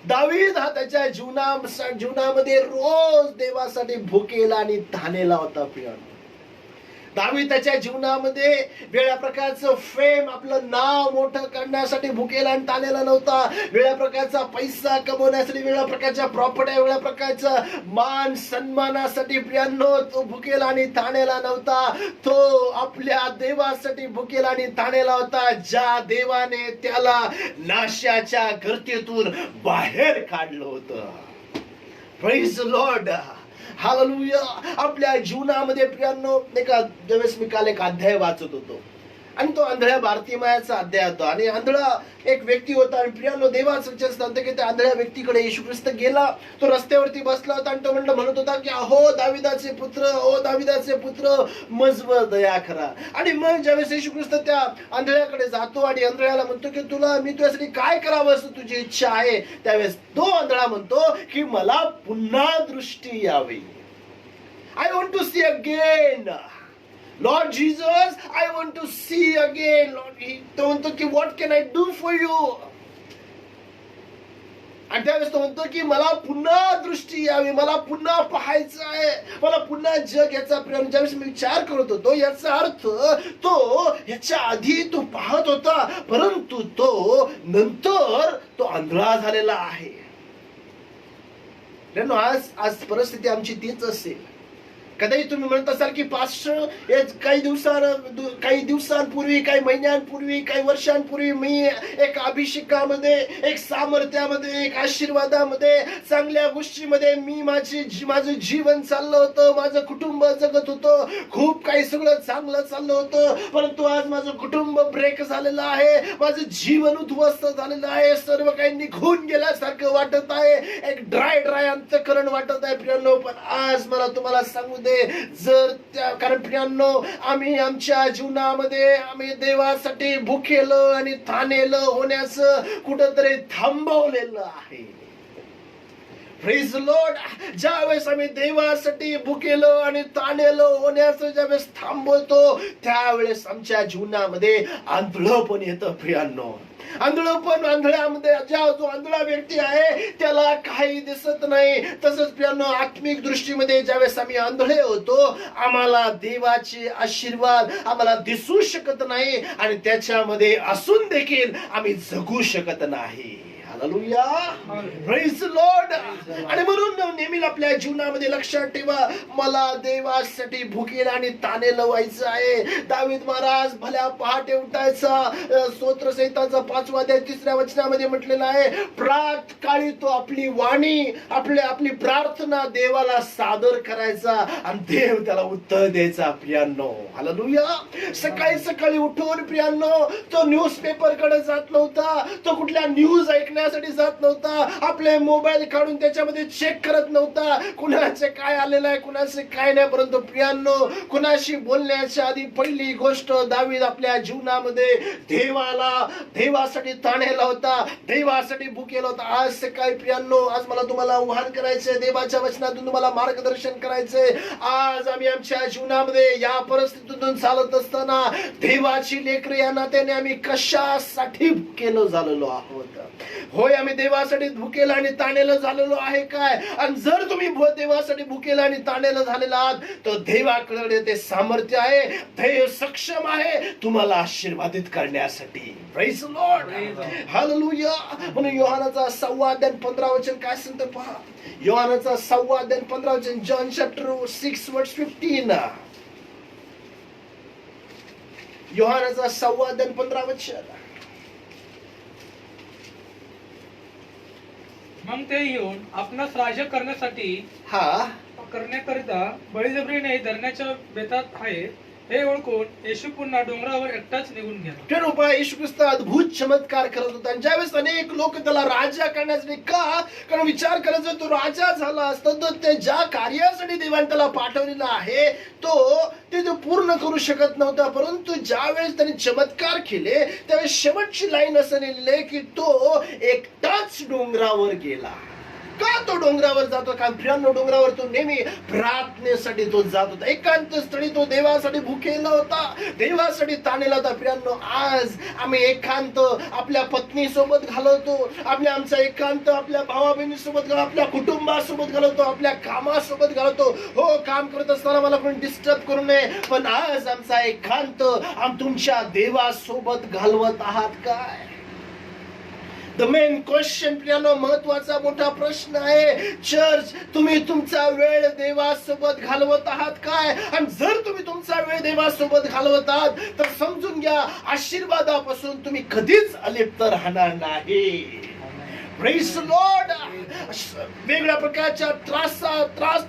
दावीद हा त्याच्या जीवनामध्ये रोज देवासाठी भुकेला आणि ताणेला होता. प्रियांनो, दावीद त्याच्या जीवनामध्ये वेगळ्या प्रकारचं फेम, आपलं नाव मोठं करण्यासाठी भुकेला आणि ताणेला नव्हता. वेगळ्या प्रकारचा पैसा कमवण्यासाठी, वेगळ्या प्रकारच्या प्रॉपर्टी, वेगळ्या प्रकारचा मान सन्मानासाठी प्रियांनो तो भुकेला आणि ताणेला नव्हता. तो आपल्या देवासाठी भुकेला आणि ताणेला होता, ज्या देवाने त्याला नाशाच्या गर्तेतून बाहेर काढलं होतं. Praise the Lord, hallelujah. आपल्या जीवनामध्ये प्रियांनो, ज्यावेळेस मी काल एक अध्याय वाचत होतो आणि तो आंधळ्या बार्तिमायाचा अध्याय होता आणि आंधळा एक व्यक्ती होता आणि प्रियांनो, देवाचं वचन सांगतं की त्या आंधळ्या व्यक्तीकडे येशू ख्रिस्त गेला. तो रस्त्यावरती बसला होता आणि तो म्हणत होता की अहो दाविदाचे पुत्र, ओ दाविदाचे पुत्र, मजवर दया करा. आणि मग ज्यावेळेस येशू ख्रिस्त त्या आंधळ्याकडे जातो आणि आंधळ्याला म्हणतो की मी तुझ्यासाठी काय करावं असं तुझी इच्छा आहे, त्यावेळेस तो आंधळा म्हणतो की मला पुन्हा दृष्टी यावी. I want to see again. Lord Jesus, I want to see again. Lord, तो म्हणतो की what can I do for you? आणि त्यावेळेस तो म्हणतो की मला पुन्हा दृष्टी यावी, मला पुन्हा पाहायचं आहे, मला पुन्हा जग याचा प्रेम. ज्यावेळेस मी विचार करत होतो याचा अर्थ तो ह्याच्या आधी तो पाहत होता, परंतु तो नंतर तो आंधळा झालेला आहे. आज परिस्थिती आमची तीच असेल. कदाचित तुम्ही म्हणत असाल की पास्टर काही दिवसांपूर्वी, काही महिन्यांपूर्वी, काही वर्षांपूर्वी मी एक अभिषेकामध्ये, एक सामर्थ्यामध्ये, एक आशीर्वादामध्ये, चांगल्या गोष्टीमध्ये मी माझं जीवन चाललं होतं, माझं कुटुंब जगत होतं, खूप काही सगळं चांगलं चाललं होतं, परंतु आज माझं कुटुंब ब्रेक झालेलं आहे, माझं जीवन उद्ध्वस्त झालेलं आहे, सर्व काही निघून गेल्यासारखं वाटत आहे, एक ड्राय अंतःकरण वाटत आहे प्रियांनो. पण आज मला तुम्हाला सांगू दे, जर कारण प्रियांनो आम्ही आमच्या जीवनामध्ये आम्ही देवासाठी भुकेलं आणि ताणेलं होण्याचं कुठंतरी थांबवलेलं आहे. Praise Lord. ज्यावेळेस आम्ही देवासाठी भुकेलं आणि ताणेलं होण्याचं ज्यावेळेस थांबवतो, त्यावेळेस आमच्या जीवनामध्ये आंधळपण येतं प्रियांनो. आंधळ्यामध्ये जो आंधळा व्यक्ती आहे त्याला काही दिसत नाही. तसंच प्रियांनो आत्मिक दृष्टीमध्ये ज्यावेळेस आम्ही आंधळे होतो, आम्हाला देवाचे आशीर्वाद आम्हाला दिसू शकत नाही आणि त्याच्यामध्ये असून देखील आम्ही जगू शकत नाही. Hallelujah, praise Lord. आणि म्हणून नेहमी आपल्या जीवनामध्ये लक्षात ठेवा, मला देवासाठी भुकेल आणि ताणेलं व्हायचं आहे. दावीद महाराज भल्या पहाटे उठायचा. स्तोत्रसंहिताचा 5 अध्याय 3 वचनामध्ये म्हटलेलं आहे, प्रात काळी तो आपली वाणी, आपली प्रार्थना देवाला सादर करायचा आणि देव त्याला उत्तर द्यायचा. प्रियांनो, हालेलुया. सकाळी उठून प्रियांनो तो न्यूजपेपर कडे जात नव्हता, तो कुठल्या न्यूज ऐकण्यासाठी जात नव्हता, आपले मोबाईल काढून त्याच्यामध्ये चेक करत नव्हता कुणाचे काय आलेलं आहे, कुणाचे काय नाही. परंतु प्रियांनो, कुणाशी बोलण्याच्या आधी पहिली गोष्ट दावीद आपल्या जीवनामध्ये देवासाठी ताणलेला होता, देवासाठी भुकेला होता. आज सकाळी प्रियांनो, आज मला तुम्हाला आव्हान करायचंय, देवाच्या वचनातून तुम्हाला मार्गदर्शन करायचंय. आज आम्ही आमच्या जीवनामध्ये या परिस्थितीतून चालत असताना देवाची लेकरं या नात्याने आम्ही कशासाठी भुकेलो झालेलो आहोत? होय, आम्ही देवासाठी भुकेलं आणि ताणेलं झालेलो आहे काय? आणि जर तुम्ही देवासाठी भुकेलं आणि ताणेलं झालेला आहात, तर देवाकडे ते सामर्थ्य आहे, देव सक्षम आहे तुम्हाला आशीर्वादित करण्यासाठी. Praise Lord, hallelujah. म्हणून योहानाचा 6 अध्याय 15 वचन काय सांगतं पहा. योहानाचा 6 अध्याय 15 वचन, जॉन चॅप्टर 6 वर्स 15. योहानाचा 6 अध्याय 15 वचन. मग ते येऊन आपणास राज्य करण्याकरिता बळीजबरीने धरण्याच्या बेतात आहे हे ओळखून येशू पुन्हा डोंगरावर एकटाच निघून गेला. येशू ख्रिस्त अद्भुत चमत्कार करत होता. आणि ज्यावेळेस अनेक लोक त्याला राजा करण्यासाठी, का? कारण विचार करायचा, तो राजा झाला असता तर ते ज्या कार्यासाठी देवाने त्याला पाठवलेला आहे ते पूर्ण करू शकत नव्हता. परंतु ज्यावेळेस त्याने चमत्कार केले, त्यावेळेस शेवटची लाईन असं लिहिलेली आहे की तो एकटाच डोंगरावर गेला. का तो डोंगरावर जातो? कारण प्रियांनो, डोंगरावर तो नेहमी प्रार्थनेसाठी तो जात होता. एकांत स्थळी तो देवासाठी भुकेला होता, देवासाठी ताणलेला होता. प्रियांनो, आज आम्ही एकांत आपल्या पत्नी सोबत घालवतो, आमचा एकांत आपल्या भावा बहिणी सोबत घालवतो, आपल्या कुटुंबासोबत घालवतो, आपल्या कामासोबत घालवतो. हो, काम करत असताना मला कोणी डिस्टर्ब करू नये, पण आज आमचा एकांत तुमच्या देवासोबत घालवत आहात काय? द मेन क्वेश्चन प्रियांनो, महत्वाचा मोठा प्रश्न आहे. चर्च, तुम्ही तुमचा वेळ देवासोबत घालवत आहात काय? आणि जर तुम्ही तुमचा वेळ देवासोबत घालवत आहात तर समजून घ्या, आशीर्वादापासून तुम्ही कधीच अलिप्त राहणार नाही. Praise Lord. वेगळ्या प्रकारच्या त्रास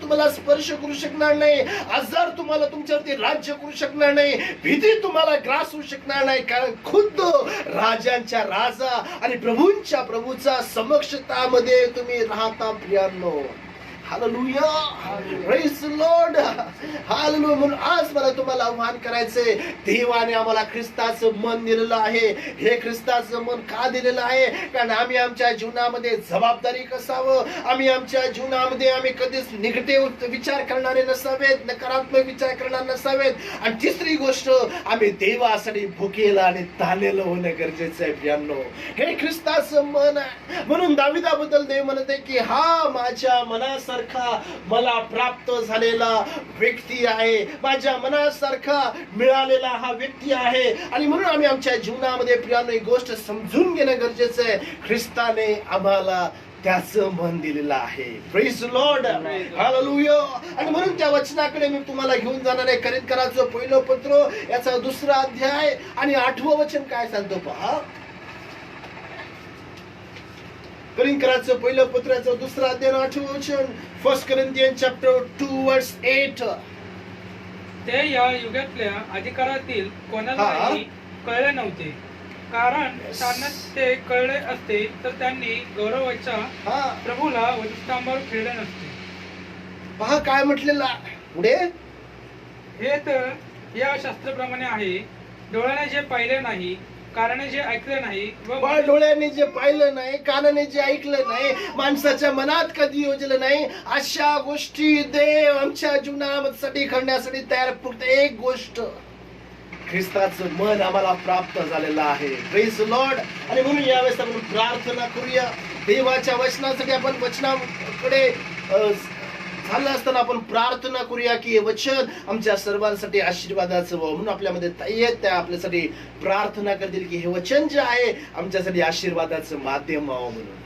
तुम्हाला स्पर्श करू शकणार नाही, आजार तुम्हाला तुमच्यावरती राज्य करू शकणार नाही, भीती तुम्हाला ग्रास होऊ शकणार नाही. कारण खुद्द राजांच्या राजा आणि प्रभूंच्या प्रभूचा समक्षतामध्ये तुम्ही राहता प्रियांनो. Hallelujah, praise Lord, hallelujah. म्हणून आज मला तुम्हाला आव्हान करायचंय, देवाने आम्हाला ख्रिस्ताचं मन दिलेलं आहे. हे ख्रिस्ताचं मन का दिलेलं आहे? कारण आम्ही आमच्या जीवनामध्ये जबाबदारी कसावं, आम्ही आमच्या जीवनामध्ये आम्ही कधीच निगेटिव्ह विचार करणारे नसावेत, नकारात्मक विचार करणार नसावेत. आणि तिसरी गोष्ट, आम्ही देवासाठी भुकेलं आणि ताणलेलं होणं गरजेचं आहे प्रियांनो. हे ख्रिस्ताचं मन आहे. म्हणून दाविदाबद्दल देव म्हणते की हा माझ्या मनासारखा मला प्राप्त झालेला व्यक्ती आहे, माझ्या मनासारखा मिळालेला हा व्यक्ती आहे. आणि म्हणून आम्ही आमच्या जीवनामध्ये प्रियांनो ही गोष्ट समजून घेणं गरजेचं आहे. ख्रिस्ताने आम्हाला त्याचं मन दिलेलं आहे. Praise Lord, hallelujah. आणि म्हणून त्या वचनाकडे मी तुम्हाला घेऊन जाणार आहे. करिंथकरांचं पहिलं पत्र याचा 2रा अध्याय आणि 8वं वचन काय सांगतो पहा. करिंथकरांचं पहिलं पत्र याचं 2रा अध्याय 8वं वचन. 1 Corinthians chapter 2 verse 8. ते या युगातल्या अधिकारातील कोणालाही कळले नव्हते, कारण त्यांना ते कळले असते तर त्यांनी गौरवाच्या प्रभूला वधस्तंभावर खेळले नसते. पहा काय म्हटलेलं पुढे. हे तर या शास्त्राप्रमाणे आहे, डोळ्याने जे पाहिले नाही, कानाने जे ऐकले नाही, व डोळ्याने जे पाहिलं नाही, कानाने जे ऐकलं नाही, माणसाच्या मनात कधी योजलं नाही, अशा गोष्टी देव आमच्या जीवनासाठी करण्यासाठी तयार. फक्त एक गोष्ट, ख्रिस्ताचं मन आम्हाला प्राप्त झालेलं आहे. Praise Lord. आणि म्हणून यावेळेस आपण प्रार्थना करूया. देवाच्या वचनासाठी आपण वचनाकडे झालं असताना आपण प्रार्थना करूया की हे वचन आमच्या सर्वांसाठी आशीर्वादाचं व्हावं. म्हणून आपल्यामध्ये ताई आहेत, त्या आपल्यासाठी प्रार्थना करतील की हे वचन जे आहे आमच्यासाठी आशीर्वादाचं माध्यम व्हावं म्हणून.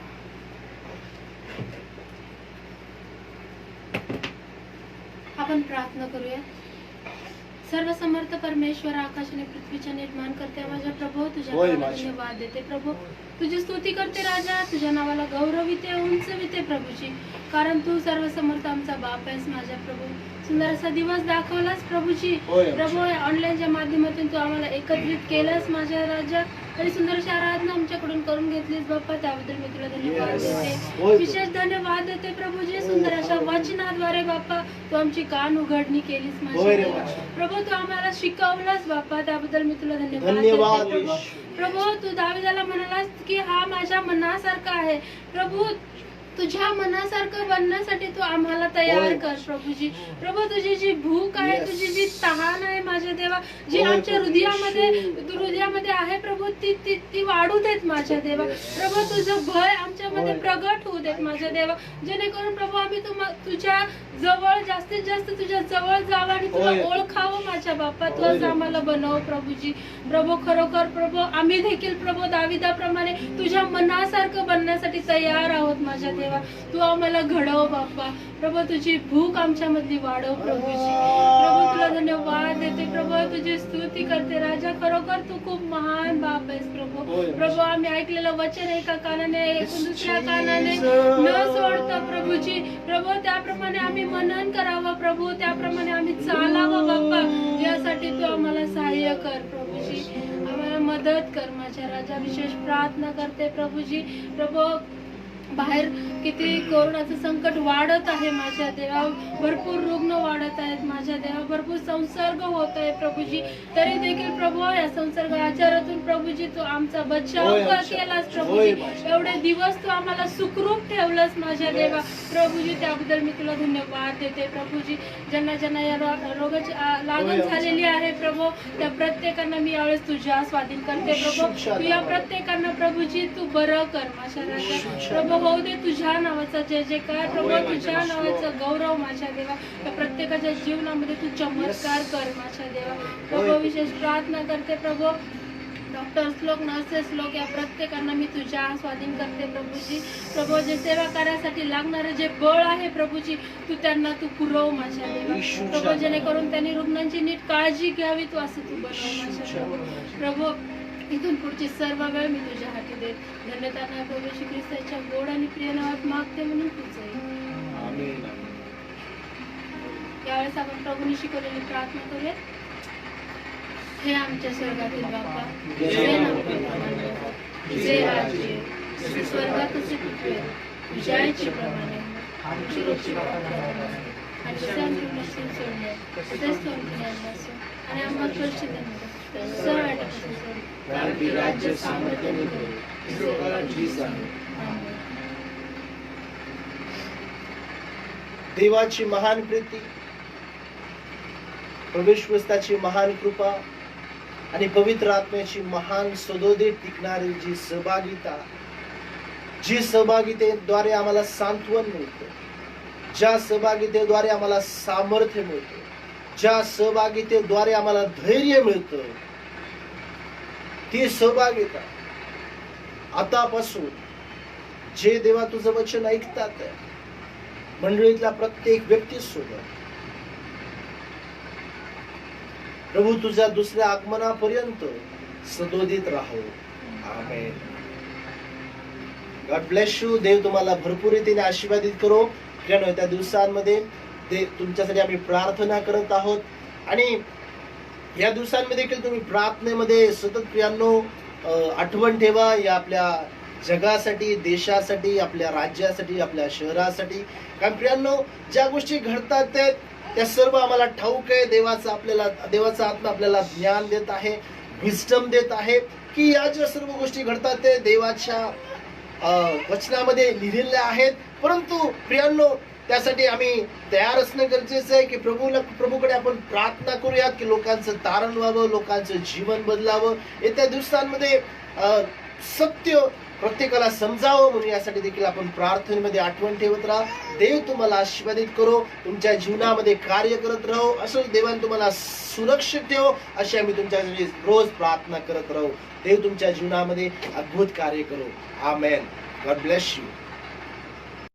आपण प्रार्थना करूया. सर्वसमर्थ परमेश्वर, आकाश आणि पृथ्वीचे निर्माण करते माझ्या प्रभू, तुझ्या नावाला धन्यवाद देते प्रभू, तुझी स्तुती करते राजा, तुझ्या नावाला गौरविते, उंचविते प्रभूची, कारण तू सर्वसमर्थ आमचा बाप आहेस माझ्या प्रभू. सुंदर असा दिवस दाखवलास प्रभूची. प्रभू ऑनलाईनच्या माध्यमातून तू आम्हाला एकत्रित केलंस माझ्या राजा, आणि सुंदर अशी आराधना आमच्याकडून करून घेतलीस बाप्पा, त्याबद्दल मी तुला धन्यवाद देते, विशेष धन्यवाद देते प्रभूजी. सुंदर अशा वचनाद्वारे बाप्पा तू आमची कान उघडणी केलीस माझ्या प्रभू, तू आम्हाला शिकवलास बाप्पा, त्याबद्दल मी तुला धन्यवाद देते प्रभू. प्रभू तू दाविदाला म्हणालास की हा माझ्या मनासारखा आहे. प्रभू तुझ्या मनासारखं बनण्यासाठी तू आम्हाला तयार कर प्रभूजी. प्रभू तुझी जी भूक आहे, तुझी जी तहान आहे माझ्या देवा, जी आमच्या हृदयामध्ये आहे प्रभू, ती वाढू देत माझ्या देवा. प्रभू तुझं भय आमच्यामध्ये प्रगट होऊ देत माझ्या देवा, जेणेकरून प्रभू आम्ही तुझ्या जवळ जास्तीत जास्त तुझ्या जवळ जावं आणि तुला ओळखावं माझ्या बाप्पा. तूच आम्हाला बनव प्रभूजी. प्रभू खरोखर प्रभू आम्ही देखील प्रभू दाविदाप्रमाणे तुझ्या मनासारखं बनण्यासाठी तयार आहोत माझ्या देवा. तू आम्हाला घडव बाप्पा. प्रभू तुझी भूक आमच्या मधली वाढव प्रभूजी. प्रभू तुला धन्यवाद देते प्रभू, तुझी स्तुती करते राजा. खरोखर तू खूप महान बाप आहेस प्रभू. प्रभू आम्ही ऐकलेलं वचन एका कानाने ऐकून दुसऱ्या कानाने न सोडता प्रभूजी, प्रभू त्याप्रमाणे आम्ही मनन करावं प्रभू, त्याप्रमाणे आम्ही चालावं बाप्पा. यासाठी तू आम्हाला सहाय्य कर प्रभूजी, आम्हाला मदत कर माझ्या राजा. विशेष प्रार्थना करते प्रभूजी. प्रभू बाहेर किती कोरोनाचं संकट वाढत आहे माझ्या देवा, भरपूर रुग्ण वाढत आहेत माझ्या देवा, भरपूर संसर्ग होत आहे प्रभूजी. तरी देखील प्रभू या संसर्ग आजारातून प्रभूजी तू आमचा बचाव केलास प्रभूजी. एवढे दिवस तू आम्हाला सुखरूप ठेवलंस माझ्या देवा प्रभूजी, त्याबद्दल मी तुला धन्यवाद देते प्रभूजी. ज्यांना ज्यांना या रोगाची लागण झालेली आहे प्रभू, त्या प्रत्येकांना मी यावेळेस तुझ्या स्वाधीन करते प्रभू. तू या प्रत्येकांना प्रभूजी तू बरं कर माझ्या राजा. प्रभू होऊ दे तुझ्या नावाचा जय जयकार प्रभू, तुझ्या नावाचा गौरव माझ्या देवा. त्या प्रत्येकाच्या जीवनामध्ये तू चमत्कार कर माझ्या देवा प्रभू. विशेष प्रार्थना करते प्रभू, डॉक्टर्स लोक, नर्सेस लोक, या प्रत्येकांना मी तुझ्या स्वाधीन करते प्रभूजी. प्रभू जे सेवा कार्यासाठी लागणारे जे बळ आहे प्रभूजी, तू त्यांना तू पुरव माझ्या देवा प्रभू, जेणेकरून त्यांनी रुग्णांची नीट काळजी घ्यावी तू असं तू बनव माझ्या प्रभू. इथून पुढची सर्व वेळ मी तुझ्या हाती देत धन्यता प्रभू श्री ख्रिस्ताच्या गोड आणि प्रिय नावात मागते म्हणून तुझं. यावेळेस आपण प्रभूने शिकवलेली प्रार्थना करूया. हे आमच्या स्वर्गातील बापा, तुझे नाव प्रमाणे तुझे राज्य जसे स्वर्गात तसे पृथ्वीवर तुझ्या इच्छेप्रमाणे आमची रक्षिका आणि संपूर्ण सोडणे तसेच सोडणे असो आणि आम्हाला परिचित सर कारण राज्य सामर्थ्य देवाची महान प्रीती, प्रभुत्वाची महान कृपा आणि पवित्र आत्म्याची महान सदोदित टिकणारी जी सहभागितेद्वारे आम्हाला सांत्वन मिळतं, ज्या सहभागितेद्वारे आम्हाला सामर्थ्य मिळतं, ज्या सहभागितेद्वारे आम्हाला धैर्य मिळतं, ती सहभागिता आतापासून जे देवा तुझं वचन ऐकतात मंडळीतल्या प्रत्येक व्यक्तीसोबत प्रभू तुझ्या दुसऱ्या आगमनापर्यंत सदोदित राहो. आमेन. God bless you. देव तुम्हाला भरपूर रीतीने आशीर्वादित करो. त्या दिवसांमध्ये तुमच्यासाठी आम्ही प्रार्थना करत आहोत आणि या दिवसांमध्ये देखील तुम्ही प्रार्थनेमध्ये सतत प्रियांनो आठवण ठेवा या आपल्या जगासाठी, देशासाठी, आपल्या राज्यासाठी, आपल्या शहरासाठी. कारण प्रियांनो ज्या गोष्टी घडतात त्या सर्व आम्हाला ठाऊक आहे. देवाचा आत्मा आपल्याला ज्ञान देत आहे, विस्डम देत आहे की या ज्या सर्व गोष्टी घडतात ते देवाच्या वचनामध्ये लिहिलेल्या आहेत. परंतु प्रियांनो त्यासाठी आम्ही तयार असणं गरजेचं आहे की प्रभूकडे आपण प्रार्थना करूयात की लोकांचं तारण व्हावं, लोकांचं जीवन बदलावं, येत्या दिवसांमध्ये सत्य प्रत्येकाला समजावं. म्हणून यासाठी देखील आपण प्रार्थनेमध्ये आठवण ठेवत राहा. देव तुम्हाला आशीर्वादित करो, तुमच्या जीवनामध्ये कार्य करत राहो, असं देवाने तुम्हाला सुरक्षित ठेव अशी आम्ही तुमच्यासाठी रोज प्रार्थना करत राहू. देव तुमच्या जीवनामध्ये अद्भुत कार्य करो. आमेन. God bless you.